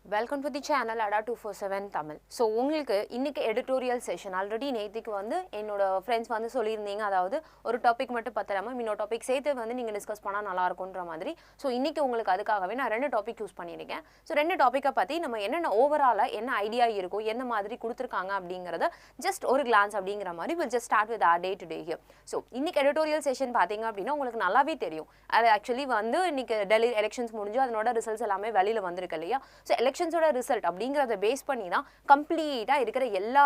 Welcome to the channel Ada 247 Tamil. So உங்களுக்கு இன்னைக்கு editorial session already நேத்திக்கு வந்து என்னோட friends வந்து சொல்லியிருந்தீங்க அதாவது ஒரு டாபிக் மட்டும் பத்தலாம இன்னொரு டாபிக் சேர்த்து வந்து நீங்க டிஸ்கஸ் பண்ணா நல்லா இருக்கும்ன்ற மாதிரி. So இன்னைக்கு உங்களுக்கு அதுக்காகவே நான் ரெண்டு டாபிக் யூஸ் பண்ணிருக்கேன். So ரெண்டு டாபிக்க பத்தி நம்ம என்னென்ன ஓவராலா என்ன ஐடியா இருக்கோ என்ன மாதிரி கொடுத்திருக்காங்க அப்படிங்கறத just ஒரு glance அப்படிங்கற மாதிரி we'll just start with our day to day here. So இன்னைக்கு editorial session பாத்தீங்க அப்படினா உங்களுக்கு நல்லாவே தெரியும். அது actually வந்து இன்னைக்கு டெல்லி elections முடிஞ்சு அதனோட ரிசல்ட்ஸ் எல்லாமே வெளியில வந்திருக்கு இல்லையா? So எலெக்ஷன்ஸோட ரிசல்ட் அப்படிங்கறத பேஸ் பண்ணி தான் கம்ப்ளீட்டா இருக்கிற எல்லா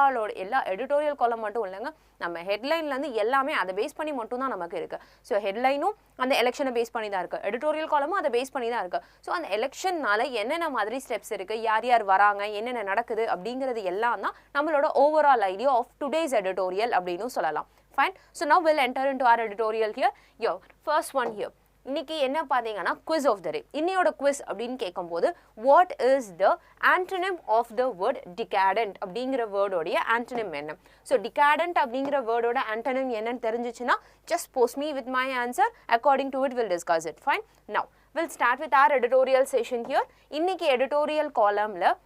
எடிட்டோரியல் காலம் மட்டும் இல்லங்க நம்ம ஹெட்லைன்ல இருந்து எல்லாமே அதை பேஸ் பண்ணி மட்டும் தான் நமக்கு இருக்கு. சோ ஹெட்லைனும் அந்த எலெக்ஷனை பேஸ் பண்ணி தான் இருக்கு. எடிட்டோரியல் காலமும் அதை பேஸ் பண்ணி தான் இருக்கு. சோ அந்த எலெக்ஷன்னால என்னென்ன மாதிரி ஸ்டெப்ஸ் இருக்கு, யார் யார் வராங்க, என்னென்ன நடக்குது அப்படிங்கிறது எல்லாம் தான் நம்மளோட overall idea of today's editorial அப்படினு சொல்லலாம். Fine. So now we'll enter into our editorial here. Your first one here. இன்னைக்கு என்ன பாத்தீங்கன்னா quiz of the day. இன்னையோட quiz அப்படினு கேக்கும்போது what is the antonym of the word decadent அப்படிங்கற word உடைய antonym என்ன? So decadent அப்படிங்கற வேர்ட் ஓட antonym என்னன்னு தெரிஞ்சிச்சுனா just post me with my answer. According to it we'll discuss it. Fine. Now we'll start with our editorial session here. இன்னைக்கு editorial columnல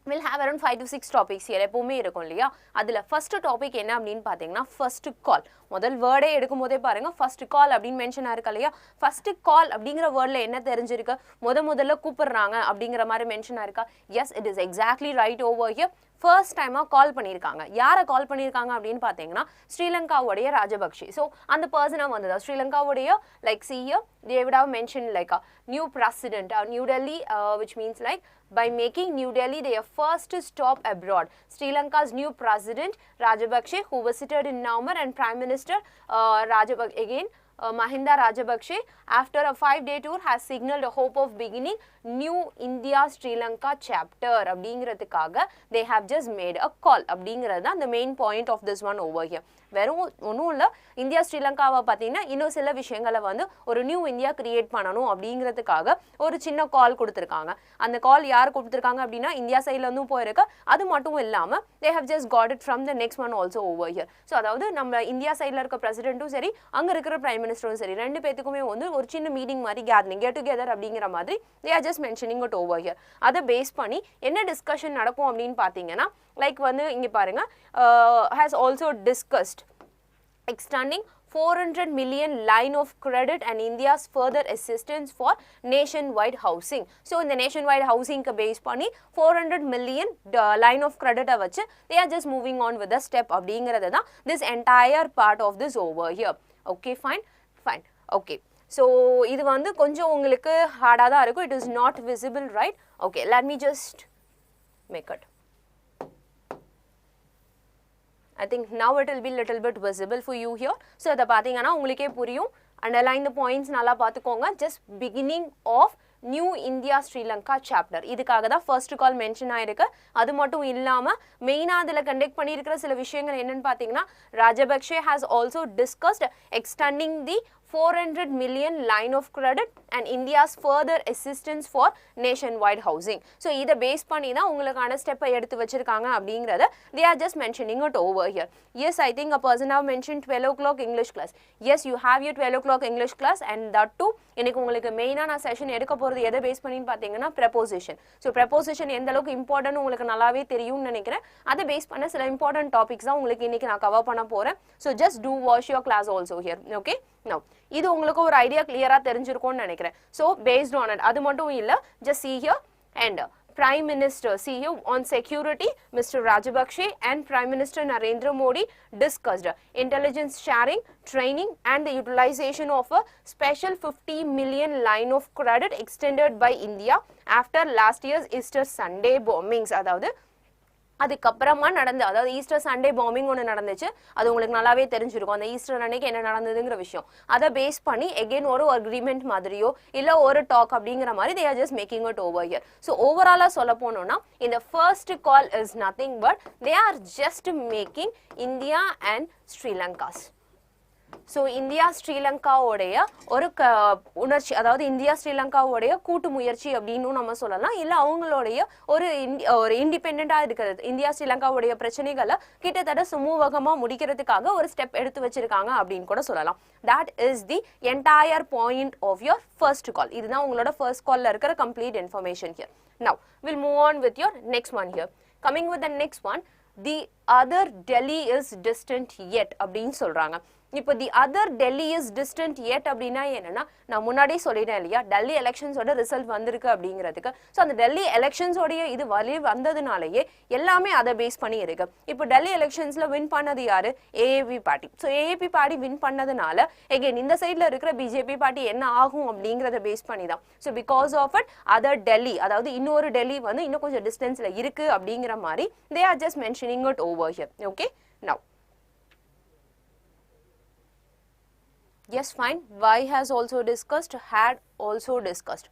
we'll have around 5 to 6 topics here. எப்பவுமே இருக்கும் இல்லையா? அதுல first topic என்ன அப்படினு பாத்தீங்கன்னா first call. முதல் வேர்டே எடுக்கும்போதே பாருங்க first call அப்படினு மென்ஷன் ஆயிருக்கு இல்லையா? first call அப்படிங்கற வேர்ட்ல என்ன தெரிஞ்சிருக்கு? முதல்ல கூப்பிடுறாங்க அப்படிங்கற மாதிரி மென்ஷன் ஆயிருக்கா? Yes, it is exactly right over here. First time கால் பண்ணிருக்காங்க. யார கால் பண்ணிருக்காங்க அப்படினு பாத்தீங்கன்னா ஸ்ரீலங்காவுடைய ராஜபக்ஷே. So அந்த பர்சனா வந்ததா ஸ்ரீலங்காவுடைய like see here they would have mentioned like a new president New Delhi which means like by making New Delhi their first stop abroad. Sri Lanka's new president Rajapaksa who visited in November and Prime Minister Rajapaksa again Mahinda Rajapaksa after a 5-day tour has signaled a hope of beginning new India Sri Lanka chapter அப்படிங்கிறதுக்காக they have just made a call அப்படிங்கிறது தான் the main point of this one over here. வெறும் ஒன்றும் இல்லை India ஸ்ரீலங்காவை பார்த்தீங்கன்னா இன்னும் சில விஷயங்களை வந்து ஒரு நியூ இந்தியா கிரியேட் பண்ணணும் அப்படிங்கிறதுக்காக ஒரு சின்ன கால் கொடுத்துருக்காங்க. அந்த கால் யார் கொடுத்துருக்காங்க அப்படின்னா இந்தியா சைடில் இருந்தும் போயிருக்கு. அது மட்டும் இல்லாமல் they have just got it from the next one also over here. So அதாவது நம்ம இந்தியா சைடில் இருக்க பிரசிடென்ட்டும் சரி அங்கே இருக்கிற பிரைம் மினிஸ்டரும் சரி ரெண்டு பேத்துக்குமே வந்து ஒரு சின்ன மீட்டிங் மாதிரி கேதரிங் கெட் டுகெதர் அப்படிங்கிற மாதிரி they are just mentioning it over here. அதை பேஸ் பண்ணி என்ன டிஸ்கஷன் நடக்கும் அப்படின்னு பார்த்தீங்கன்னா லைக் வந்து இங்கே பாருங்க has also discussed extending 400 million line of credit and India's further assistance for nationwide housing. So in the nationwide housing ka base pani 400 million line of credit vachu they are just moving on with the step அப்படிங்கிறது தான் this entire part of this over here. Okay, fine. Okay. So இது வந்து கொஞ்சம் உங்களுக்கு ஹார்டா தான் இருக்கும். It is not visible, right? Okay, let me just make it. I think now it will be little bit visible for you here. So இத பாத்தீங்கன்னா உங்களுக்கே புரியும். Underline the points நல்லா பாத்துக்கோங்க. Just beginning of New India Sri Lanka chapter. இதுக்காக தான் first call mention ஆயிருக்கு. அது மட்டும் இல்லாம மெயினா அதுல கண்டக்ட் பண்ணியிருக்கிற சில விஷயங்கள் என்னன்னு பாத்தீங்கன்னா Rajapaksa has also discussed extending the 400 million line of credit and India's further assistance for nationwide housing. So இத பேஸ் பண்ணி தான் உங்களுக்கான ஸ்டெப்பை எடுத்து வச்சிருக்காங்க அப்படிங்கறத they are just mentioning it over here. Yes, I think a person have mentioned 12 o'clock English class. Yes, you have your 12 o'clock English class and that too இன்னைக்கு உங்களுக்கு மெயினா நான் செஷன் எடுக்க போறது எதை பேஸ் பண்ணின்னு பாத்தீங்கன்னா preposition. So preposition எந்த அளவுக்கு இம்பார்ட்டன்ட் உங்களுக்கு நல்லாவே தெரியும்னு நினைக்கிறேன். அதை பேஸ் பண்ண சில இம்பார்ட்டன்ட் டாபிக்ஸ் தான் உங்களுக்கு இன்னைக்கு நான் கவர் பண்ண போறேன். So just do watch your class also here. Okay? Now இது உங்களுக்கு ஒரு ஐடியா கிளியரா தெரிஞ்சிருக்கும்னு நினைக்கிறேன். So based on it அது மட்டும் இல்ல just see here and Prime Minister see here on security Mr. Rajapaksa and Prime Minister Narendra Modi discussed intelligence sharing, training and the utilization of a special 50 million line of credit extended by India after last year's Easter Sunday bombings. அதாவது அதுக்கப்புறமா நடந்த அதாவது Easter Sunday bombing ஒன்று நடந்துச்சு. அது உங்களுக்கு நல்லாவே தெரிஞ்சிருக்கும் அந்த ஈஸ்டர் அன்னைக்கு என்ன நடந்ததுங்கிற விஷயம். அதை பேஸ் பண்ணி எகெயின் ஒரு அக்ரிமெண்ட் மாதிரியோ இல்ல ஒரு டாக் அப்படிங்கிற மாதிரி they are just making it over here. So ஓவராலா சொல்ல போனோம்னா இந்த first call is nothing but they are just making India and Sri Lanka's. So India ஸ்ரீலங்காவுடைய ஒரு உணர்ச்சி அதாவது இந்தியா ஸ்ரீலங்காவுடைய கூட்டு முயற்சி அப்படின்னு நம்ம சொல்லலாம். இல்ல அவங்களுடைய ஒரு இண்டிபெண்டண்டா இருக்கிறது இந்தியா ஸ்ரீலங்காவுடைய பிரச்சனைகளை கிட்டத்தட்ட சுமூகமா முடிக்கிறதுக்காக ஒரு ஸ்டெப் எடுத்து வச்சிருக்காங்க அப்படின்னு கூட சொல்லலாம். That is the entire point of your first call. இதுதான் உங்களோட first callல இருக்கிற complete information here. Now we'll move on with your next one here. Coming with the next one, the other Delhi is distant yet அப்படின்னு சொல்றாங்க. இப்போ the other Delhi is distant yet அப்படின்னா என்னன்னா, நான் முன்னாடியே சொல்லிட்டேன் இல்லையா, டெல்லி எலெக்ஷன்ஸோட ரிசல்ட் வந்திருக்கு அப்படிங்கிறதுக்கு. ஸோ அந்த டெல்லி எலெக்ஷன்ஸோடைய இது வந்ததுனாலயே எல்லாமே அதை பேஸ் பண்ணி இருக்கு. இப்போ டெல்லி எலெக்ஷன்ஸ்ல வின் பண்ணது யாரு? AAB party. So AAB party win பண்ணதுனால எகைன் இந்த சைட்ல இருக்கிற பிஜேபி பார்ட்டி என்ன ஆகும் அப்படிங்கிறத பேஸ் பண்ணி தான். So because of it other Delhi, அதாவது இன்னொரு டெல்லி வந்து இன்னும் கொஞ்சம் டிஸ்டன்ஸ்ல இருக்கு அப்படிங்கிற மாதிரி they are just mentioning it over here. Okay, now yes, fine. Why has also discussed, had also discussed.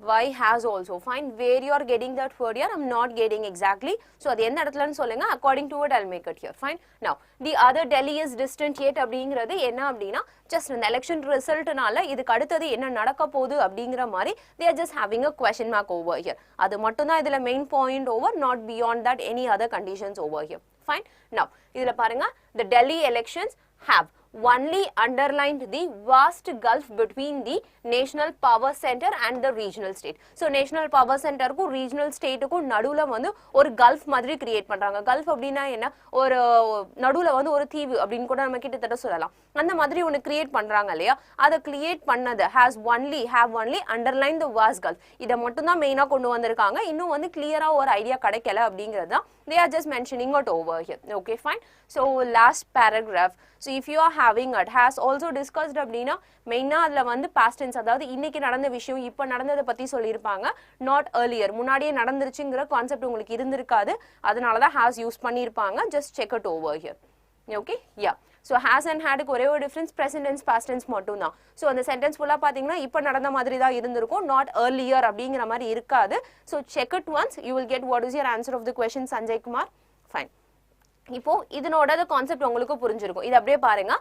Why has also, fine. Where you are getting that word here, I'm not getting exactly. So அது எந்த இடத்துலன்னு சொல்லுங்க, according to it I'll make it here. Fine. Now the other Delhi is distant yet அப்படிங்கிறது என்ன அப்படின்னா, just an election resultனால இதுக்கு அடுத்தது என்ன நடக்க போகுது அப்படிங்கிற மாதிரி they are just having a question mark over here. அது மட்டும் தான் இதுல main point over, not beyond that any other conditions over here. Fine. Now இதுல பாருங்க, the Delhi elections have only underlined the vast gulf between the national power center and the regional state. So national power center ku regional state ku nadula vandu ஒரு gulf மாதிரி create பண்றாங்க. gulf அப்படினா என்ன, ஒரு நடுவுல வந்து ஒரு தீவு அப்படினு கூட நம்ம கிட்டத்தட்ட சொல்லலாம். அந்த மாதிரி ஒன்னு கிரியேட் பண்றாங்க இல்லையா, அத கிரியேட் பண்ணது have only underlined the vast gulf. இத மட்டும் தான் மெயினா கொண்டு வந்திருக்காங்க. இன்னும் வந்து கிளியரா ஒரு ஐடியா கிடைக்கல அப்படிங்கிறது தான் they are just mentioning it over here. Okay, fine. So last paragraph, so if you are having it has also discussed அப்படினா மெயினா அதுல வந்து past tense, அதாவது இன்னைக்கு நடந்த விஷயம் இப்ப நடந்ததை பத்தி சொல்லியிருப்பாங்க. not earlier, முன்னாடியே நடந்துருச்சுங்கிற கான்செப்ட் உங்களுக்கு இருந்திருக்காது, அதனால தான் has யூஸ் பண்ணியிருப்பாங்க. just check it over here. Okay, yeah. So has and had ஒரே ஒரு difference, present tense past tense மட்டும் தான். ஸோ அந்த சென்டென்ஸ் ஃபுல்லா பாத்தீங்கன்னா இப்ப நடந்த மாதிரி தான் இருந்திருக்கும், not earlier அப்படிங்கிற மாதிரி இருக்காது. So check it once, you will get what is your answer of the question, Sanjay Kumar. Fine. இப்போ இதனோட கான்செப்ட் உங்களுக்கு புரிஞ்சிருக்கும். இது அப்படியே பாருங்க,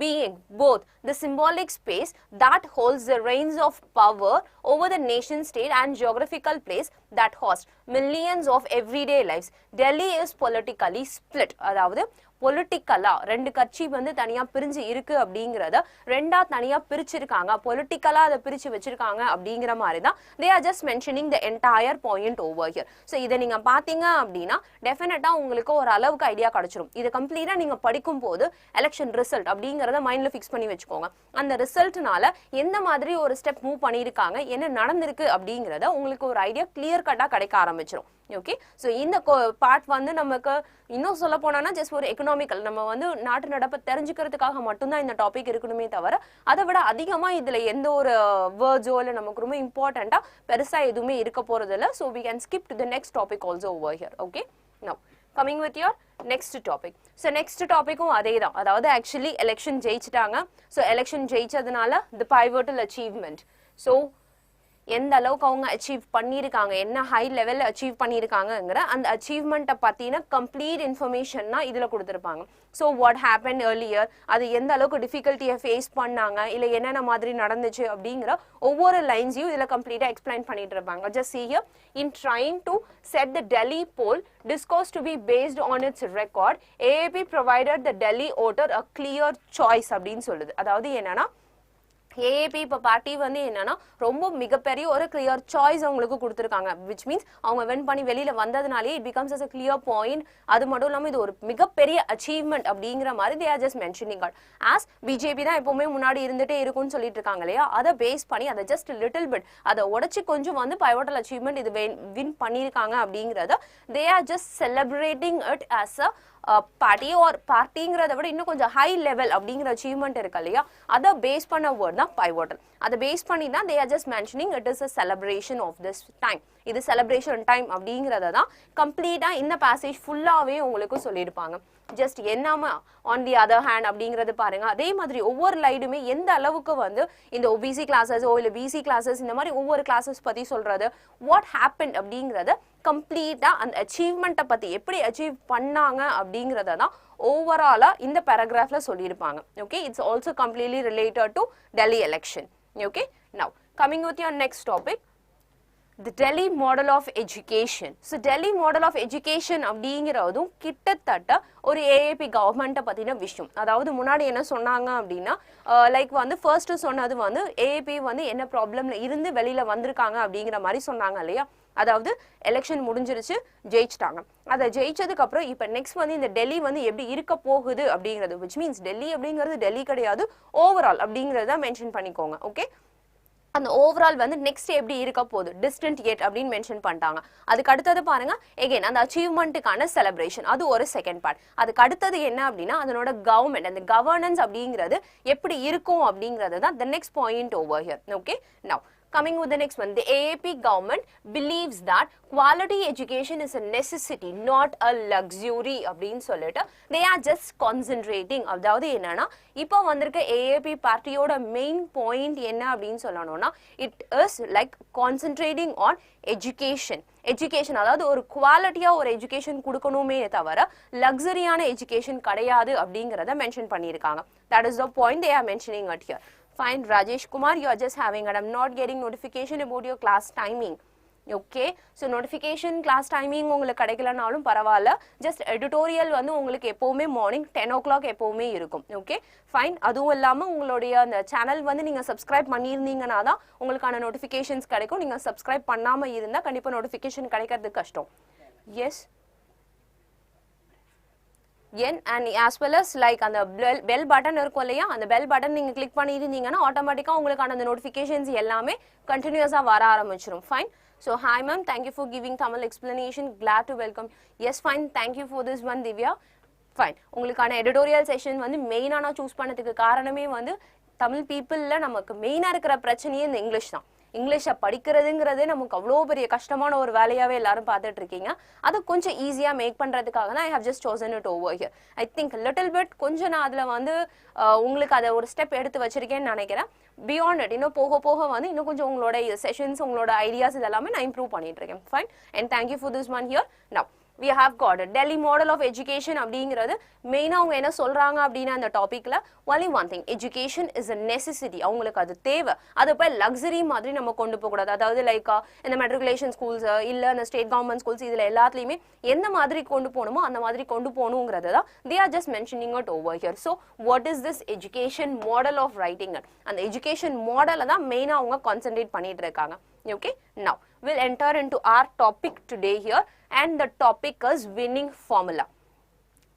being both the symbolic space that holds the reins of power over the nation state and geographical place that hosts millions of everyday lives. Delhi is politically split. அதாவது பொலிட்டிக்கலா ரெண்டு கட்சி வந்து தனியா பிரிஞ்சு இருக்கு அப்படிங்கறத ரெண்டா தனியா பிரிச்சிருக்காங்க, பொலிட்டிக்கலா அதை பிரிச்சு வச்சிருக்காங்க அப்படிங்கிற மாதிரி தான் they are just mentioning the entire point over here. So இதை நீங்க பாத்தீங்க அப்படின்னா டெஃபினட்டா உங்களுக்கு ஒரு அளவுக்கு ஐடியா கிடைச்சிரும். இது கம்ப்ளீட்டா நீங்க படிக்கும் போது எலெக்ஷன் ரிசல்ட் அப்படிங்கறத மைண்ட்ல ஃபிக்ஸ் பண்ணி வச்சுக்கோங்க. அந்த ரிசல்ட்னால எந்த மாதிரி ஒரு ஸ்டெப் மூவ் பண்ணிருக்காங்க, என்ன நடந்திருக்கு அப்படிங்கறத உங்களுக்கு ஒரு ஐடியா கிளியர் கட்டா கிடைக்க ஆரம்பிச்சிடும். ஓகே, ஸோ இந்த பார்ட் வந்து நமக்கு இன்னும் சொல்ல போனா ஜஸ்ட் ஒரு எக்கனாமிக்கல், நம்ம வந்து நாட்டு நடப்பை தெரிஞ்சுக்கிறதுக்காக மட்டும்தான் இந்த டாபிக் இருக்கணுமே தவிர அதை விட அதிகமா இதுல எந்த ஒரு வேர்ட்ஸோ இல்லை நமக்கு ரொம்ப இம்பார்ட்டண்டா பெருசா எதுவுமே இருக்க போறது இல்லை. So we can skip to the next topic also over here. Okay, now coming with your next topic. So next topicum அதே தான், அதாவது ஆக்சுவலி எலெக்ஷன் ஜெயிச்சிட்டாங்க. ஸோ எலெக்ஷன் ஜெயிச்சதுனால the pivotal achievement. ஸோ எந்த அளவுக்கு அவங்க அச்சீவ் பண்ணியிருக்காங்க, என்ன ஹை லெவலில் அச்சீவ் பண்ணியிருக்காங்கங்கிற அந்த அச்சீவ்மெண்ட்டை பற்றின கம்ப்ளீட் இன்ஃபர்மேஷன் தான் இதில் கொடுத்துருப்பாங்க. ஸோ வாட் ஹேப்பன் ஏர்லியர், அது எந்த அளவுக்கு டிஃபிகல்ட்டியை ஃபேஸ் பண்ணாங்க, இல்லை என்னென்ன மாதிரி நடந்துச்சு அப்படிங்கிற ஒவ்வொரு லைன்ஸையும் இதில் கம்ப்ளீட்டாக எக்ஸ்பிளைன் பண்ணிட்டு இருப்பாங்க. Just see here, in trying to set the Delhi poll discourse to be based on its record, AAP provided the Delhi voter a clear choice அப்படின்னு சொல்லுது. அதாவது என்னன்னா ஏஏபி இப்போ பார்ட்டி வந்து என்னன்னா ரொம்ப மிகப்பெரிய ஒரு கிளியர் சாய்ஸ் அவங்களுக்கு கொடுத்துருக்காங்க. விச் மீன்ஸ் அவங்க வின் பண்ணி வெளியில வந்ததுனாலே it becomes as a clear point. அது மட்டும் இல்லாமல் இது ஒரு மிகப்பெரிய அச்சீவ்மெண்ட் அப்படிங்கிற மாதிரி they are just mentioning it. as BJP தான் எப்பவுமே முன்னாடி இருந்துட்டே இருக்கும்னு சொல்லிட்டு இருக்காங்க இல்லையா, அதை பேஸ் பண்ணி அதை ஜஸ்ட் லிட்டில் பிட் அதை உடச்சி கொஞ்சம் வந்து பைவோட்டல் அச்சீவ்மெண்ட் இது வின் பண்ணியிருக்காங்க அப்படிங்கிறத they are just celebrating it as a party or பார்ட்டிங்கிறத விட இன்னும் கொஞ்சம் ஹை லெவல் அப்படிங்கிற அச்சீவ்மெண்ட் இருக்கு இல்லையா, அதை பேஸ் பண்ண வேர்ட் தான் பைவோட்டல். அதை பேஸ் பண்ணி தான் they are just mentioning it is a celebration of this time. இது செலிப்ரேஷன் டைம் அப்படிங்கிறத தான் கம்ப்ளீட்டா இந்த பேசேஜ் ஃபுல்லாவே உங்களுக்கு சொல்லியிருப்பாங்க. ஜஸ்ட் என்னமா ஆன் தி அதர் ஹேண்ட் அப்படிங்கிறது பாருங்க, அதே மாதிரி ஒவ்வொரு லைடுமே எந்த அளவுக்கு வந்து இந்த ஓபிசி கிளாஸஸோ இல்லை பிசி கிளாஸஸ் இந்த மாதிரி ஒவ்வொரு கிளாஸஸ் பத்தி சொல்றது, வாட் ஹேப்பன் அப்படிங்கிறத கம்ப்ளீட்டா அந்த அச்சீவ்மெண்ட்டை பத்தி எப்படி அச்சீவ் பண்ணாங்க அப்படிங்கிறத தான் ஓவராலா இந்த பேராகிராஃப்ல சொல்லியிருப்பாங்க. Okay, it's also completely related to Delhi election. Okay, now coming with your next topic, the Delhi model of education. So Delhi model of education அப்படிங்கிறதும் கிட்டத்தட்ட ஒரு ஏஏபி கவர்மெண்ட்டை பற்றின விஷயம். அதாவது முன்னாடி என்ன சொன்னாங்க அப்படின்னா லைக் வந்து ஃபர்ஸ்ட் சொன்னது வந்து ஏஏபி வந்து என்ன ப்ராப்ளம்ல இருந்து வெளியில வந்திருக்காங்க அப்படிங்கிற மாதிரி சொன்னாங்க இல்லையா. அதாவது எலெக்ஷன் முடிஞ்சிருச்சு, ஜெயிச்சிட்டாங்க. அதை ஜெயிச்சதுக்கு அப்புறம் இப்போ நெக்ஸ்ட் வந்து இந்த டெல்லி வந்து எப்படி இருக்க போகுது அப்படிங்கிறது, which means டெல்லி அப்படிங்கிறது டெல்லி கிடையாது, ஓவரால் அப்படிங்கிறத மென்ஷன் பண்ணிக்கோங்க. ஓகே, அந்த ஓவரால் வந்து நெக்ஸ்ட் எப்படி இருக்க போகுது, டிஸ்டன்ட் எட் அப்படின்னு மென்ஷன் பண்ணிட்டாங்க. அதுக்கு அடுத்தது பாருங்க, எகைன் அந்த அச்சீவ்மெண்ட்டுக்கான செலிப்ரேஷன், அது ஒரு செகண்ட் பார்ட். அதுக்கு அடுத்தது என்ன அப்படின்னா அதனோட கவர்மெண்ட், அந்த கவர்னன்ஸ் அப்படிங்கிறது எப்படி இருக்கும் அப்படிங்கிறது தான் the next point over here. Okay, now coming with the next one, the AAP government believes that quality education is a necessity, not a luxury அப்படின்னு சொல்லிட்டு they are just concentrating. அதாவது என்னன்னா இப்போ வந்திருக்க AAP பார்ட்டியோட மெயின் பாயிண்ட் என்ன அப்படின்னு சொல்லணும்னா it is like concentrating on education. Education, அதாவது ஒரு குவாலிட்டியா ஒரு எஜுகேஷன் கொடுக்கணுமே தவிர லக்ஸரியான எஜுகேஷன் கிடையாது அப்படிங்கிறத மென்ஷன் பண்ணியிருக்காங்க. That is the point they are mentioning it here. Fine, Rajesh Kumar, you are just having and I'm not getting notification about your class timing. Okay, so notification class timing உங்களுக்கு கிடைக்கலனாலும் பரவாயில்ல, just editorial வந்து உங்களுக்கு எப்பவுமே morning 10 o'clock எப்பவுமே இருக்கும். Okay fine, அதுவும் இல்லாமல் உங்களுடைய அந்த சேனல் வந்து நீங்கள் சப்ஸ்கிரைப் பண்ணியிருந்தீங்கன்னா தான் உங்களுக்கான நோட்டிஃபிகேஷன்ஸ் கிடைக்கும். நீங்கள் சப்ஸ்கிரைப் பண்ணாமல் இருந்தால் கண்டிப்பாக நோட்டிஃபிகேஷன் கிடைக்கிறது கஷ்டம். Yes and as well as like அந்த பெல் பட்டன் இருக்கும் இல்லையா, அந்த பெல் பட்டன் நீங்கள் கிளிக் பண்ணியிருந்தீங்கன்னா ஆட்டோமேட்டிக்காக உங்களுக்கான அந்த நோட்டிஃபிகேஷன்ஸ் எல்லாமே கண்டினியூஸாக வர ஆரம்பிச்சிடும். Fine, so hi ma'am, thank you for giving Tamil explanation, glad to welcome. Yes fine, thank you for this one Divya. Fine, உங்களுக்கான எடிட்டோரியல் செஷன் வந்து மெயினாக நான் சூஸ் பண்ணதுக்கு காரணமே வந்து தமிழ் பீப்புளில் நமக்கு மெயினாக இருக்கிற பிரச்சனையே இந்த இங்கிலீஷ் தான். இங்கிலீஷை படிக்கிறதுங்கிறதே நமக்கு அவ்வளோ பெரிய கஷ்டமான ஒரு வேலையாகவே எல்லாரும் பார்த்துட்டு இருக்கீங்க. அதை கொஞ்சம் ஈஸியாக மேக் பண்ணுறதுக்காக தான் I have just chosen it over here. I think little bit கொஞ்சம் நான் அதில் வந்து உங்களுக்கு அதை ஒரு ஸ்டெப் எடுத்து வச்சிருக்கேன்னு நினைக்கிறேன். பியாண்ட் இட் இன்னும் போக போக வந்து இன்னும் கொஞ்சம் உங்களோட செஷன்ஸ், உங்களோட ஐடியாஸ் இதெல்லாமே நான் இம்ப்ரூவ் பண்ணிட்டு இருக்கேன். Fine, and thank you for this one here. Now we have got a Delhi model of education அப்படிங்கிறது மெயினாக அவங்க என்ன சொல்கிறாங்க அப்படின்னா அந்த டாப்பிக்கில் only one thing, education is a necessity. அவங்களுக்கு அது தேவை, அது போய் லக்ஸரி மாதிரி நம்ம கொண்டு போகக்கூடாது. அதாவது லைக் இந்த மெட்ரிகுலேஷன் ஸ்கூல்ஸ் இல்லை இந்த ஸ்டேட் கவர்மெண்ட் ஸ்கூல்ஸ் இதில் எல்லாத்துலேயுமே எந்த மாதிரி கொண்டு போகணுமோ அந்த மாதிரி கொண்டு போகணுங்கிறது தான் they are just mentioning it over here. So what is this education model of writing it? அந்த எஜுகேஷன் மாடலை தான் மெயினாக அவங்க கான்சென்ட்ரேட் பண்ணிட்டு இருக்காங்க. Okay, now we'll enter into our topic today here, and the topic is winning formula.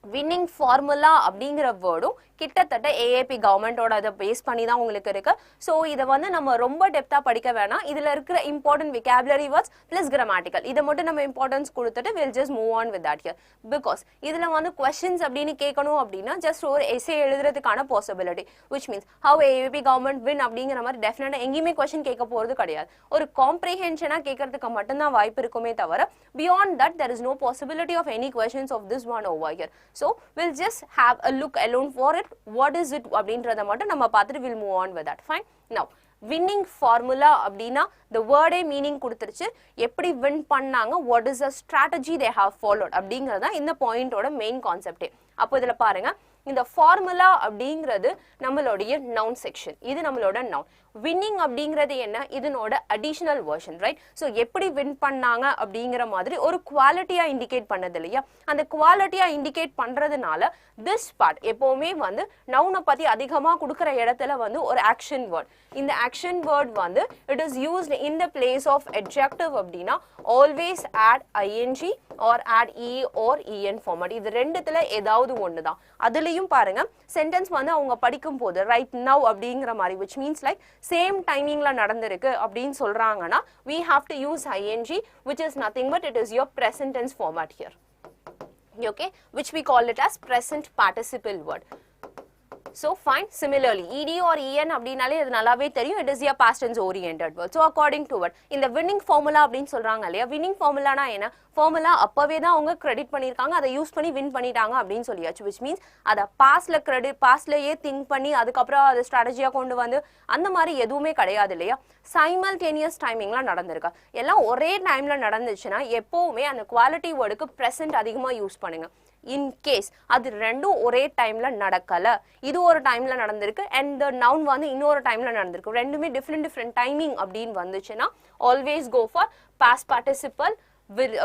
winning formula அப்படிங்கிற வேர்டும் கிட்டத்தட்ட AAB கவர்மெண்டோட அதை பேஸ் பண்ணி தான் உங்களுக்கு இருக்கு. ஸோ இதை வந்து நம்ம ரொம்ப டெப்த்தாக படிக்க வேணாம். இதில் இருக்கிற important vocabulary words plus grammatical இதை மட்டும் நம்ம இம்பார்ட்டன்ஸ் கொடுத்துட்டு will just move on with that here. Because இதில் வந்து கொஸ்டின்ஸ் அப்படின்னு கேட்கணும் அப்படின்னா ஜஸ்ட் ஒரு எஸ்ஏ எழுதுறதுக்கான possibility, which means how AAP government win அப்படிங்கிற மாதிரி டெஃபினட்டாக எங்கேயுமே கொஸ்டின் கேட்க போகிறது கிடையாது. ஒரு காம்ப்ரிஹென்ஷனாக கேட்கறதுக்கு மட்டும்தான் வாய்ப்பு இருக்குமே தவிர beyond that there is no possibility of any questions of this one over here. So we'll just have a look alone for it. What is it அப்படின்றத மட்டும் நம்ம பார்த்துட்டு we'll move on with that. Fine. Now winning formula அப்படின்னா the word meaning கொடுத்துருச்சு, எப்படி win பண்ணாங்க, what is the strategy they have followed அப்படிங்கிறது தான் இந்த பாயிண்டோட மெயின் கான்செப்டே. அப்போ இதில் பாருங்க, இந்த ஃபார்முலா அப்படிங்கிறது நம்மளுடைய நவுன் செக்ஷன், இது நம்மளோட நவுன். வின்னிங் அப்படிங்கிறது என்ன, இதனோட அடிஷனல் வெர்ஷன், ரைட்? ஸோ எப்படி வின் பண்ணாங்க அப்படிங்கிற மாதிரி ஒரு குவாலிட்டியா இண்டிகேட் பண்ணது இல்லையா, அந்த குவாலிட்டியா இண்டிகேட் பண்றதுனால திஸ் பார்ட் எப்பவுமே வந்து நவுனை பத்தி அதிகமாக கொடுக்குற இடத்துல வந்து ஒரு ஆக்ஷன் வேர்ட். இந்த ஆக்ஷன் வேர்ட் வந்து it is used in the place of adjective அப்படின்னா always add I N G or add E or E N format. இது ரெண்டுத்துல ஏதாவது ஒன்று தான். அதுலயும் பாருங்க சென்டென்ஸ் வந்து அவங்க படிக்கும் போது ரைட் நவ் அப்படிங்கிற மாதிரி, which means like சேம் டைமிங்ல நடந்திருக்கு அப்படின்னு சொல்றாங்கன்னா we have to use ing, which is nothing but it is your present tense format here. Okay, which we call it as present participle word. So fine, similarly ed or en அப்படினாலே இது நல்லாவே தெரியும், it is a past tense oriented word. So according to what இந்த winning formula அப்படின்னு சொல்றாங்க இல்லையா, winning formulaனா என்ன, formula அப்பவே தான் அவங்க கிரெடிட் பண்ணியிருக்காங்க, அதை யூஸ் பண்ணி வின் பண்ணிட்டாங்க அப்படின்னு சொல்லியாச்சு. விச் மீன்ஸ் அதை பாஸ்ட்லயே திங்க் பண்ணி அதுக்கப்புறம் அதை ஸ்ட்ராட்டஜியாக கொண்டு வந்து அந்த மாதிரி எதுவுமே கிடையாது இல்லையா. சைமல்டேனியஸ் டைமிங்லாம் நடந்திருக்கா, எல்லாம் ஒரே டைம்ல நடந்துச்சுன்னா எப்பவுமே அந்த குவாலிட்டி வேர்டுக்கு ப்ரெசென்ட் அதிகமாக யூஸ் பண்ணுங்க. இன் கேஸ் அது ரெண்டும் ஒரே டைம்ல நடக்கல, இது ஒரு டைம்ல நடந்திருக்கு அண்ட் த நவுன் வந்து இன்னொரு டைம்ல நடந்திருக்கு, ரெண்டுமே டிஃப்ரெண்ட் டைமிங் அப்படின்னு வந்துச்சுன்னா always go for past participle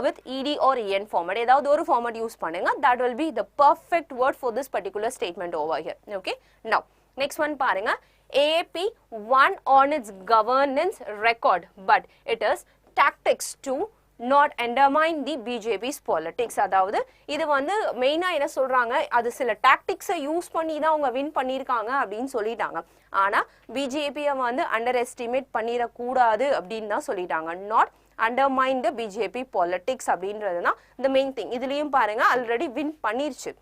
with ed or en format. ஏதாவது ஒரு format யூஸ் பண்ணுங்க, that will be the perfect word for this particular statement over here. Okay, now next one பாருங்க, AAP won on its governance record but it is tactics to not undermine the BJP's politics. அதாவது இது வந்து மெயினா என்ன சொல்றாங்க, அது சில டாக்டிக்ஸை use பண்ணி தான் அவங்க வின் பண்ணியிருக்காங்க அப்படின்னு சொல்லிட்டாங்க. ஆனா பிஜேபியை வந்து அண்டர் எஸ்டிமேட் பண்ணிடக்கூடாது அப்படின்னு தான் சொல்லிட்டாங்க. Not undermine the BJP politics அப்படின்றது தான் the main thing. இதுலயும் பாருங்க ஆல்ரெடி வின் பண்ணிருச்சு.